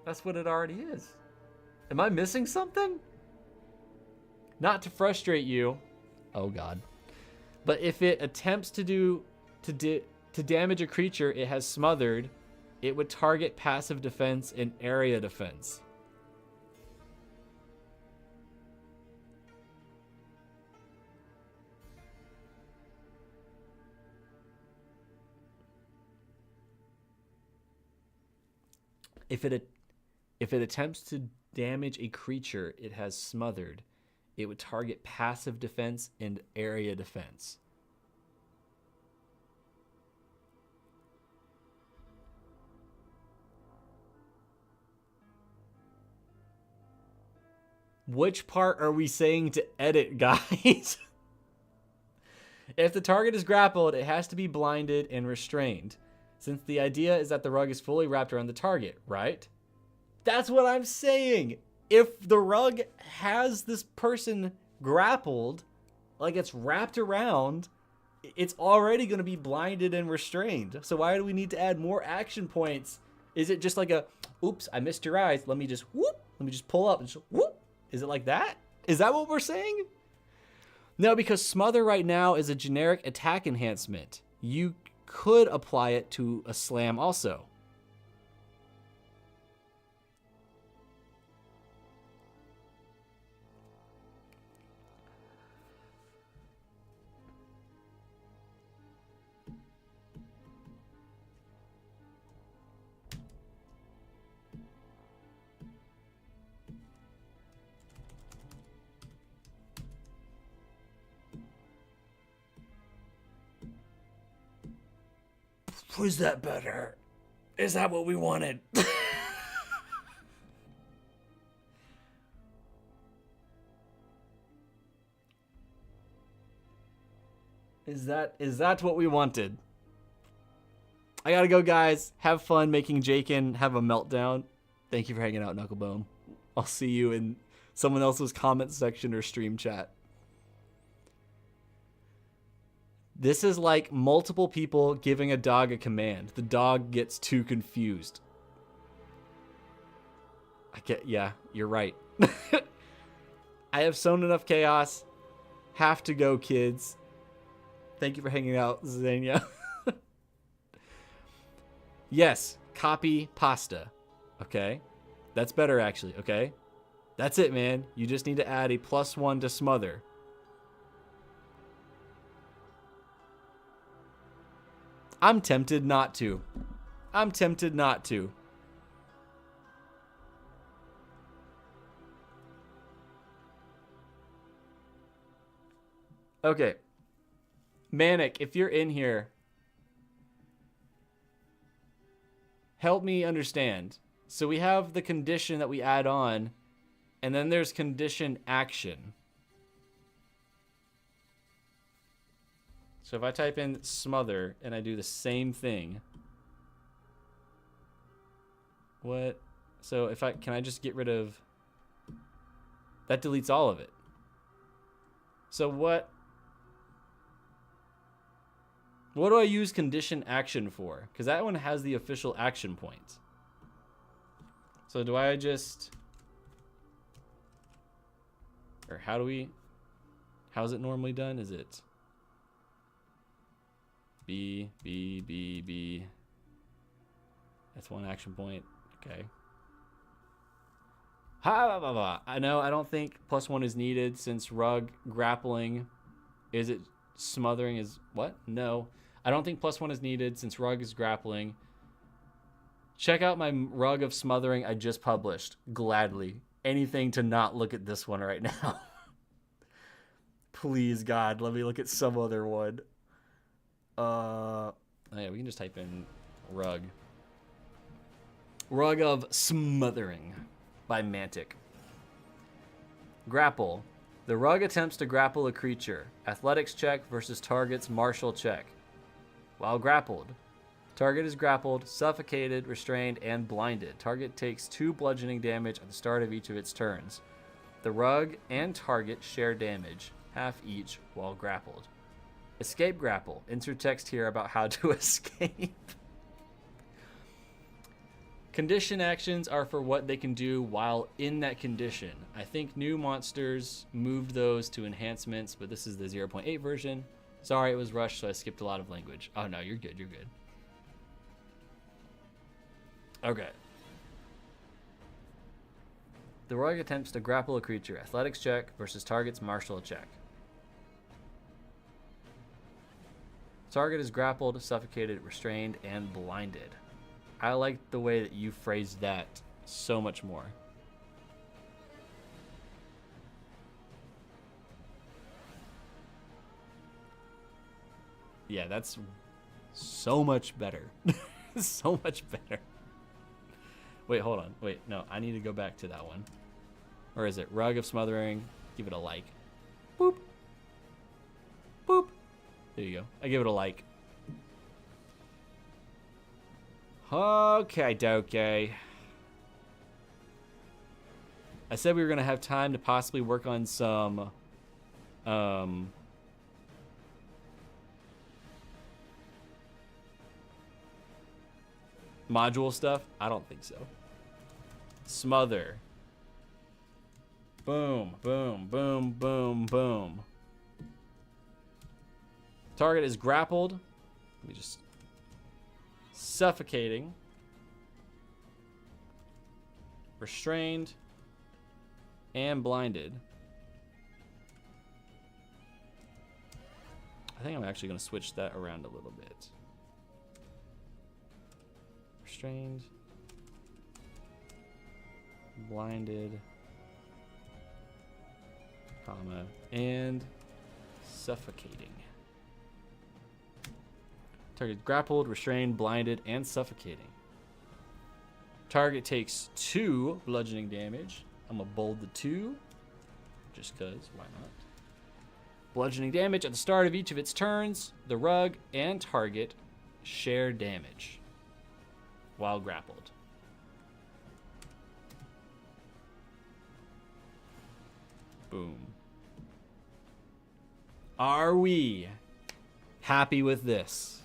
That's what it already is. Am I missing something? Not to frustrate you. Oh God. But if it attempts to damage a creature it has smothered, it would target passive defense and area defense. If it attempts to damage a creature it has smothered, it would target passive defense and area defense. Which part are we saying to edit, guys? If the target is grappled, it has to be blinded and restrained, since the idea is that the rug is fully wrapped around the target, right? That's what I'm saying. If the rug has this person grappled, like it's wrapped around, it's already going to be blinded and restrained. So why do we need to add more action points? Is it just like a, oops, I missed your eyes. Let me just pull up and just whoop. Is it like that? Is that what we're saying? No, because Smother right now is a generic attack enhancement. You could apply it to a slam also. Was that better? Is that what we wanted? Is that what we wanted? I gotta go, guys. Have fun making Jakin have a meltdown. Thank you for hanging out, Knucklebone. I'll see you in someone else's comment section or stream chat. This is like multiple people giving a dog a command. The dog gets too confused. Yeah, you're right. I have sown enough chaos. Have to go, kids. Thank you for hanging out, Zania. Yes, copy pasta. Okay? That's better, actually, okay? That's it, man. You just need to add a +1 to Smother. I'm tempted not to. I'm tempted not to. Okay. Manic, if you're in here, help me understand. So we have the condition that we add on, and then there's condition action. So if I type in smother and I do the same thing, what? So can I just get rid of, that deletes all of it. So what do I use condition action for? Because that one has the official action point. So do I just, or how's it normally done? Is it B, B, B, B. That's one action point. Okay. I know, I don't think +1 is needed since rug grappling. Is it smothering is what? No. I don't think +1 is needed since rug is grappling. Check out my rug of smothering I just published. Gladly. Anything to not look at this one right now. Please, God, let me look at some other one. Oh yeah, we can just type in rug. Rug of Smothering by Mantic. Grapple. The rug attempts to grapple a creature. Athletics check versus target's martial check. While grappled. Target is grappled, suffocated, restrained, and blinded. Target takes 2 bludgeoning damage at the start of each of its turns. The rug and target share damage, half each, while grappled. Escape grapple. Insert text here about how to escape. Condition actions are for what they can do while in that condition. I think new monsters moved those to enhancements, but this is the 0.8 version. Sorry, it was rushed, so I skipped a lot of language. Oh, no, you're good, you're good. Okay. The rug attempts to grapple a creature. Athletics check versus target's martial check. Target is grappled, suffocated, restrained, and blinded. I like the way that you phrased that so much more. Yeah, that's so much better. So much better. Wait, hold on. Wait, no, I need to go back to that one. Or is it Rug of Smothering? Give it a like. Boop. Boop. There you go. I give it a like. Okay, dokie. I said we were going to have time to possibly work on some module stuff. I don't think so. Smother. Boom, boom, boom, boom, boom. Target is grappled. Let me just... Suffocating. Restrained. And blinded. I think I'm actually going to switch that around a little bit. Restrained. Blinded. Comma. And suffocating. Target grappled, restrained, blinded, and suffocating. Target takes 2 bludgeoning damage. I'm going to bold the 2. Just because, why not? Bludgeoning damage at the start of each of its turns. The rug and target share damage while grappled. Boom. Are we happy with this?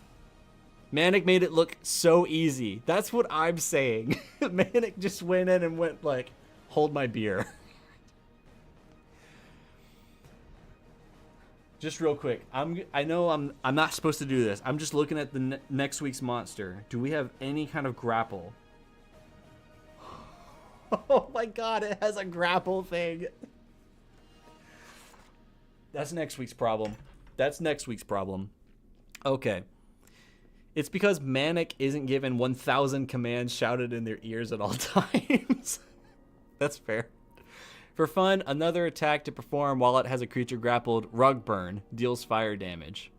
Manic made it look so easy. That's what I'm saying. Manic just went in and went like, hold my beer. Just real quick. I know I'm not supposed to do this. I'm just looking at the next week's monster. Do we have any kind of grapple? Oh my god, it has a grapple thing. That's next week's problem. That's next week's problem. Okay. It's because Manic isn't given 1,000 commands shouted in their ears at all times. That's fair. For fun, another attack to perform while it has a creature grappled. Rug Burn deals fire damage.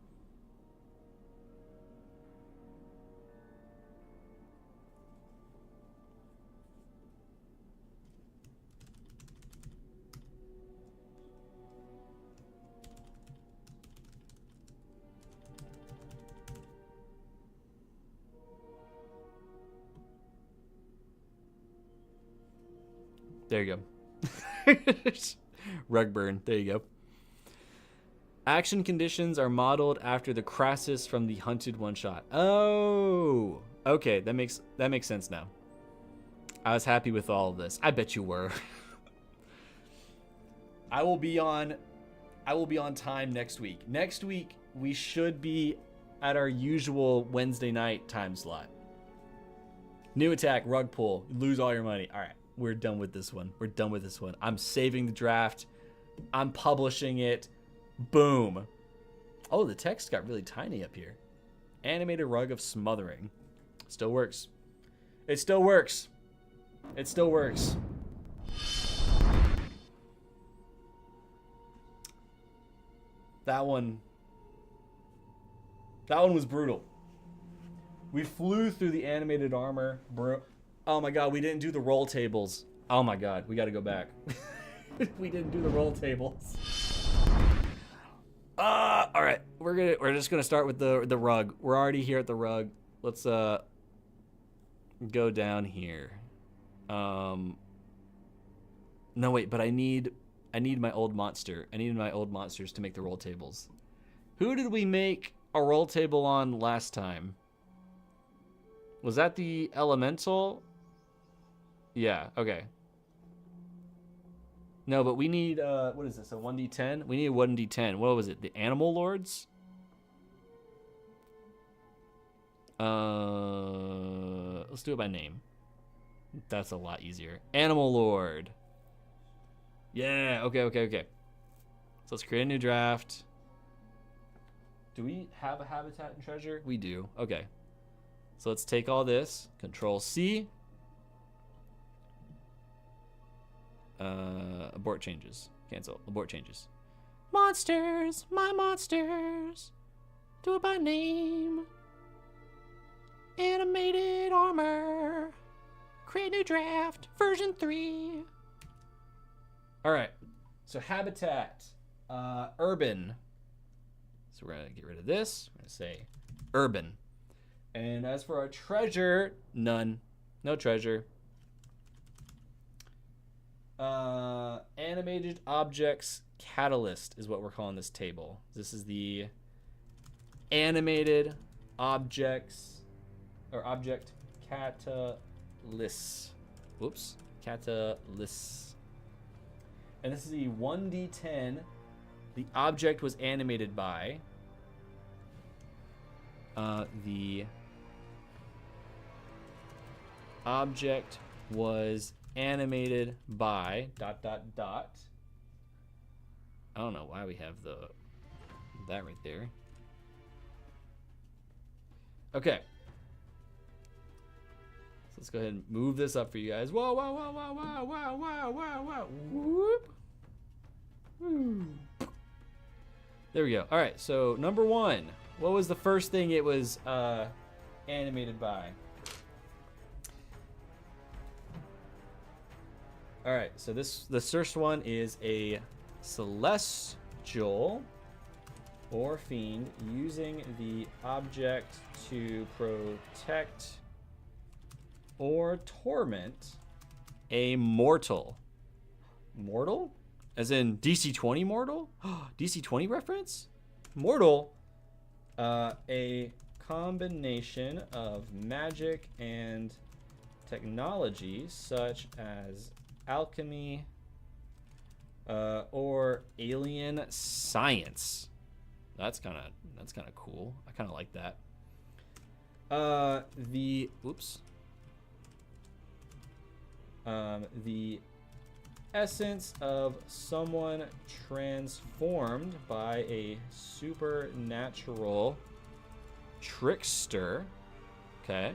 There you go. Rug Burn. There you go. Action conditions are modeled after the Crassus from the Hunted one-shot. Oh, okay. That makes sense now. I was happy with all of this. I bet you were. I will be on time next week. Next week we should be at our usual Wednesday night time slot. New attack, rug pull. Lose all your money. All right. We're done with this one. We're done with this one. I'm saving the draft. I'm publishing it. Boom. Oh, the text got really tiny up here. Animated Rug of Smothering. Still works. It still works. It still works. That one was brutal. We flew through the animated armor. Oh my god, we didn't do the roll tables. Oh my god, we got to go back. We didn't do the roll tables. All right, we're just gonna start with the rug. We're already here at the rug. Let's go down here. No wait, but I need my old monster. I needed my old monsters to make the roll tables. Who did we make a roll table on last time? Was that the elemental? Yeah, okay. No, but we need, what is this, a 1d10? We need a 1d10. What was it, the Animal Lords? Let's do it by name. That's a lot easier. Animal Lord. Yeah, okay. So let's create a new draft. Do we have a habitat and treasure? We do, okay. So let's take all this, Control C. Abort changes. Cancel. Abort changes. Monsters, my monsters. Do it by name. Animated armor. Create new draft. Version 3. Alright. So habitat. Urban. So we're going to get rid of this. We're going to say urban. And as for our treasure, none. No treasure. Animated objects catalyst is what we're calling this table. This is the animated objects or object catalyst. Whoops, catalyst. And this is the 1d10. The object was animated by the object was animated by ... I don't know why we have that right there. Okay. So let's go ahead and move this up for you guys. Whoa. Whoop. Woo. There we go. All right, so number 1. What was the first thing it was animated by? All right, so the first one is a celestial or fiend using the object to protect or torment a mortal. Mortal? As in DC20 mortal? DC20 reference? Mortal. A combination of magic and technology such as alchemy or alien science. That's kind of cool. I kind of like that. The essence of someone transformed by a supernatural trickster. Okay.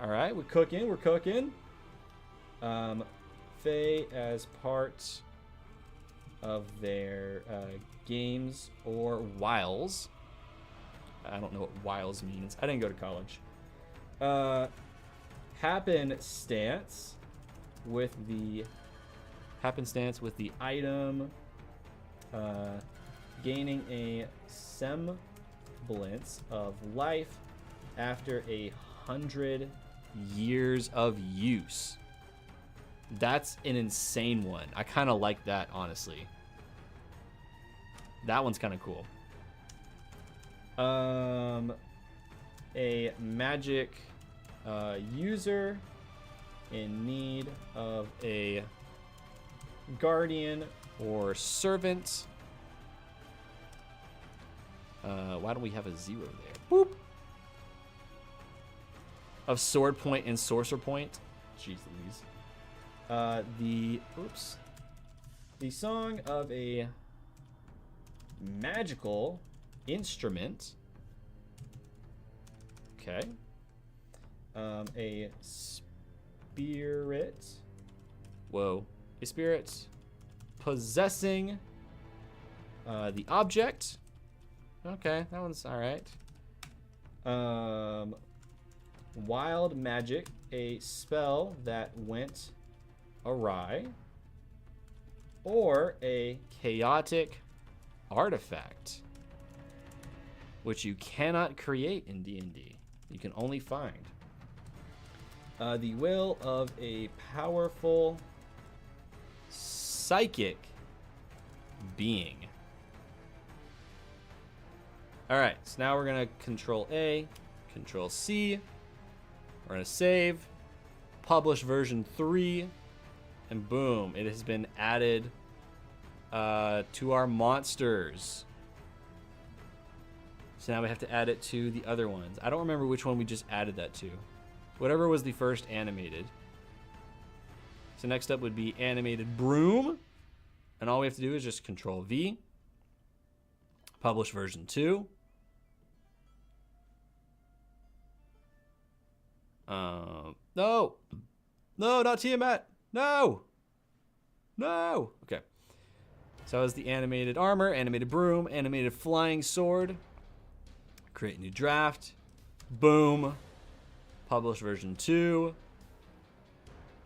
All right, we're cooking. Fae as part of their games or wiles. I don't know what wiles means. I didn't go to college. Happenstance with the item gaining a semblance of life after 100 years of use. That's an insane one. I kind of like that, honestly. That one's kind of cool. A magic user in need of a guardian or servant. Why don't we have a 0 there? Boop. Of sword point and sorcerer point. Jeez Louise. The song of a magical instrument. Okay. A spirit. Whoa. A spirit possessing the object. Okay, that one's all right. Wild magic, a spell that went awry, or a chaotic artifact, which you cannot create in D&D. You can only find. The will of a powerful psychic being. All right, so now we're gonna Control A, Control C. We're gonna save, publish version 3, and boom, it has been added to our monsters. So now we have to add it to the other ones. I don't remember which one we just added that to. Whatever was the first animated. So next up would be animated broom. And all we have to do is just Control V. Publish version 2. No! No, not Tiamat! No! No! Okay. So that was the animated armor, animated broom, animated flying sword. Create new draft. Boom. Publish version 2.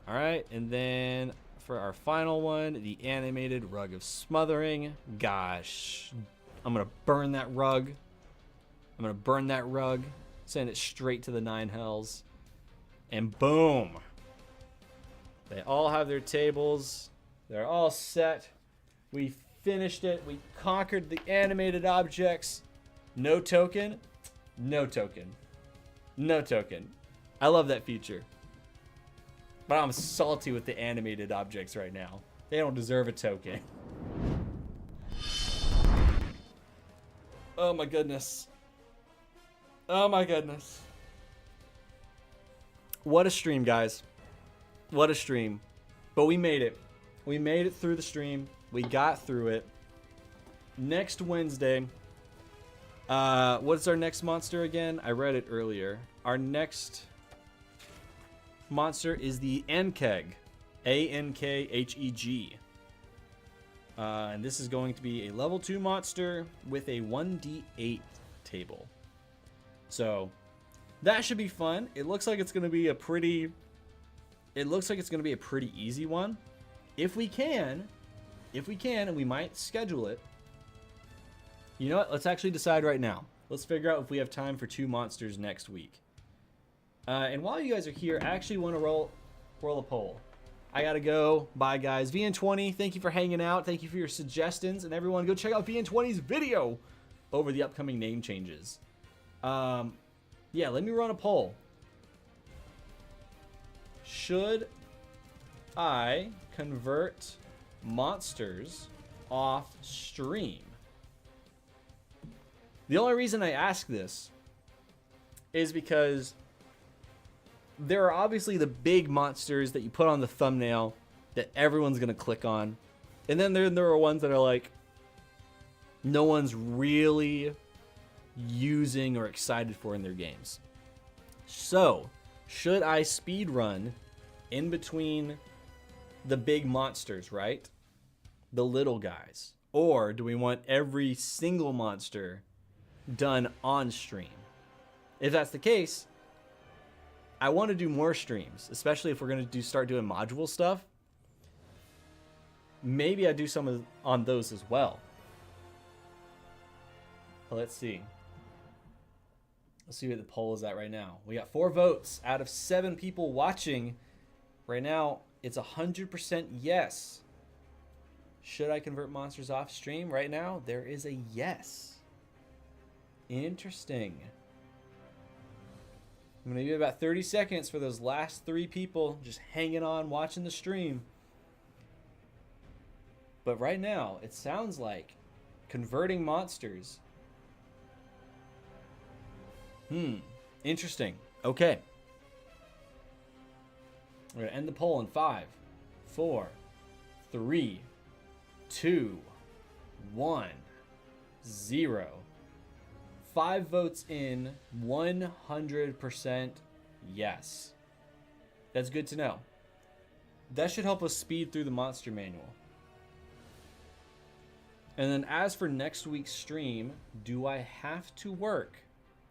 Alright, and then for our final one, the animated rug of smothering. Gosh, I'm gonna burn that rug. I'm gonna burn that rug. Send it straight to the 9 hells. And boom. They all have their tables. They're all set. We finished it. We conquered the animated objects. No token. No token. No token. I love that feature. But I'm salty with the animated objects right now. They don't deserve a token. Oh my goodness. Oh my goodness. What a stream, guys. What a stream. But we made it. We made it through the stream. We got through it. Next Wednesday. What's our next monster again? I read it earlier. Our next monster is the Ankheg. Ankheg. And this is going to be a level 2 monster with a 1d8 table. So that should be fun. It looks like it's going to be a pretty easy one. If we can, and we might schedule it. You know what? Let's actually decide right now. Let's figure out if we have time for 2 monsters next week. And while you guys are here, I actually want to roll a poll. I gotta go. Bye, guys. VN20, thank you for hanging out. Thank you for your suggestions. And everyone, go check out VN20's video over the upcoming name changes. Yeah, let me run a poll. Should I convert monsters off stream? The only reason I ask this is because there are obviously the big monsters that you put on the thumbnail that everyone's going to click on. And then there are ones that are like, no one's really using or excited for in their games. So, should I speed run in between the big monsters, right? The little guys. Or do we want every single monster done on stream? If that's the case, I want to do more streams, especially if we're going to start doing module stuff. Maybe I do some on those as well. Let's see. Let's see what the poll is at right now. We got 4 votes out of 7 people watching. Right now, it's 100% yes. Should I convert monsters off stream? Right now, there is a yes. Interesting. I'm going to give about 30 seconds for those last 3 people just hanging on, watching the stream. But right now, it sounds like converting monsters. Interesting. Okay. We're going to end the poll in 5, 4, 3, 2, 1, 0. 5 votes in, 100% yes. That's good to know. That should help us speed through the monster manual. And then as for next week's stream, do I have to work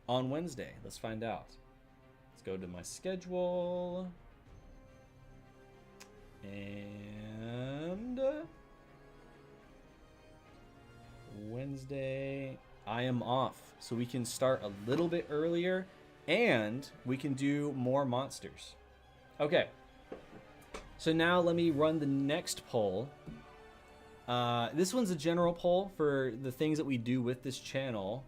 on Wednesday? Let's find out. Let's go to my schedule. And Wednesday, I am off. So we can start a little bit earlier and we can do more monsters. Okay. So now let me run the next poll. This one's a general poll for the things that we do with this channel.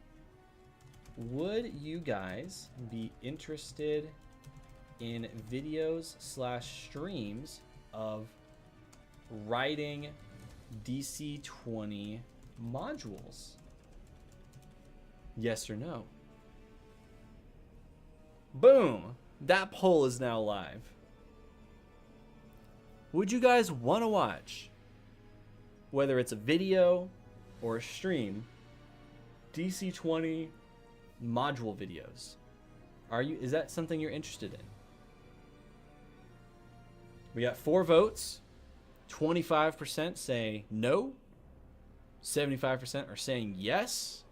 Would you guys be interested in videos / streams of writing DC20 modules? Yes or no? Boom! That poll is now live. Would you guys want to watch, whether it's a video or a stream, DC20 module videos? Is that something you're interested in? We got 4 votes. 25% say no. 75% are saying yes.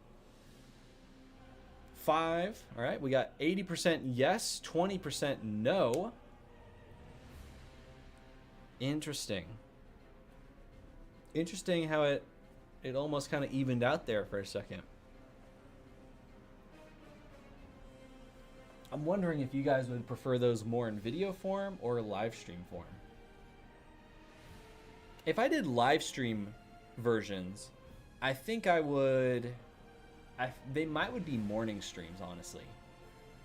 5. All right, we got 80% yes, 20% no. Interesting. Interesting how it almost kind of evened out there for a second. I'm wondering if you guys would prefer those more in video form or live stream form. If I did live stream versions, I think I would... they would be morning streams, honestly.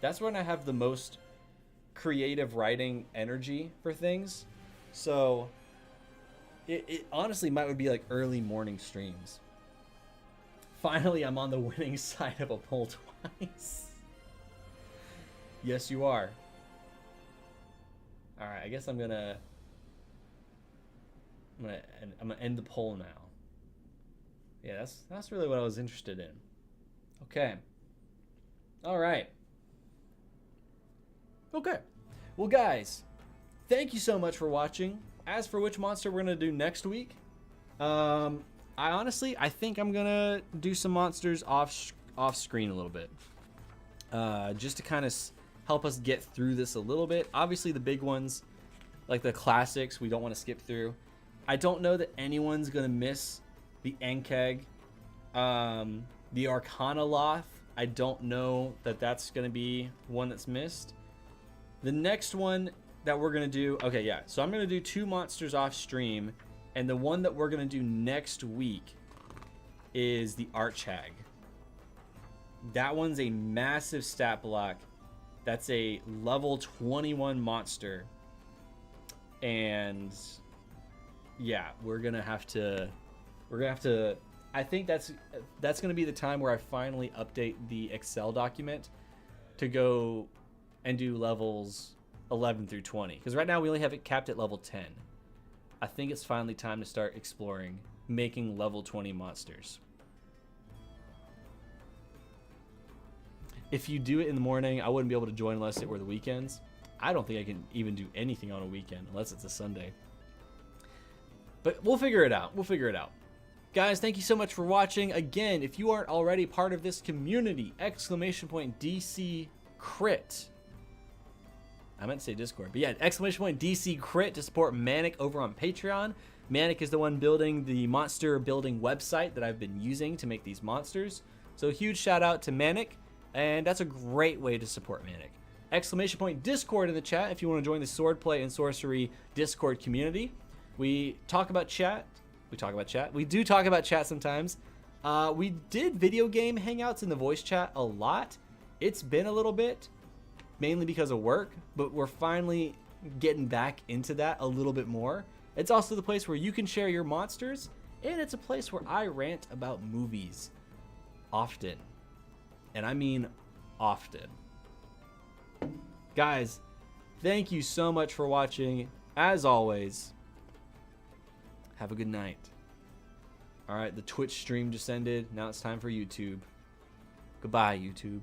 That's when I have the most creative writing energy for things. So it honestly would be like early morning streams. Finally, I'm on the winning side of a poll twice. Yes, you are. All right, I guess I'm gonna end the poll now. Yeah, that's really what I was interested in. Okay. All right. Okay. Well, guys, thank you so much for watching. As for which monster we're gonna do next week, I think I'm gonna do some monsters off screen a little bit, just to kind of help us get through this a little bit. Obviously, the big ones, like the classics, we don't want to skip through. I don't know that anyone's gonna miss the Enkeg, the Arcana Loth. I don't know that that's gonna be one that's missed. The next one that we're gonna do, okay, yeah. So I'm gonna do 2 monsters off stream, and the one that we're gonna do next week is the Archhag. That one's a massive stat block. That's a level 21 monster. And yeah, we're gonna have to I think that's gonna be the time where I finally update the Excel document to go and do levels 11 through 20. Because right now we only have it capped at level 10. I think it's finally time to start exploring making level 20 monsters. If you do it in the morning, I wouldn't be able to join unless it were the weekends. I don't think I can even do anything on a weekend unless it's a Sunday. But we'll figure it out. We'll figure it out. Guys, thank you so much for watching. Again, if you aren't already part of this community, !DC crit. I meant to say Discord, but yeah, !DC crit to support Manic over on Patreon. Manic is the one building the monster building website that I've been using to make these monsters. So huge shout out to Manic. And that's a great way to support Manic. Discord in the chat if you want to join the Swordplay and Sorcery Discord community. We talk about chat. We do talk about chat sometimes. We did video game hangouts in the voice chat a lot. It's been a little bit, mainly because of work, but we're finally getting back into that a little bit more. It's also the place where you can share your monsters, and it's a place where I rant about movies often. And I mean often. Guys, thank you so much for watching. As always, have a good night. All right, the Twitch stream just ended. Now it's time for YouTube. Goodbye, YouTube.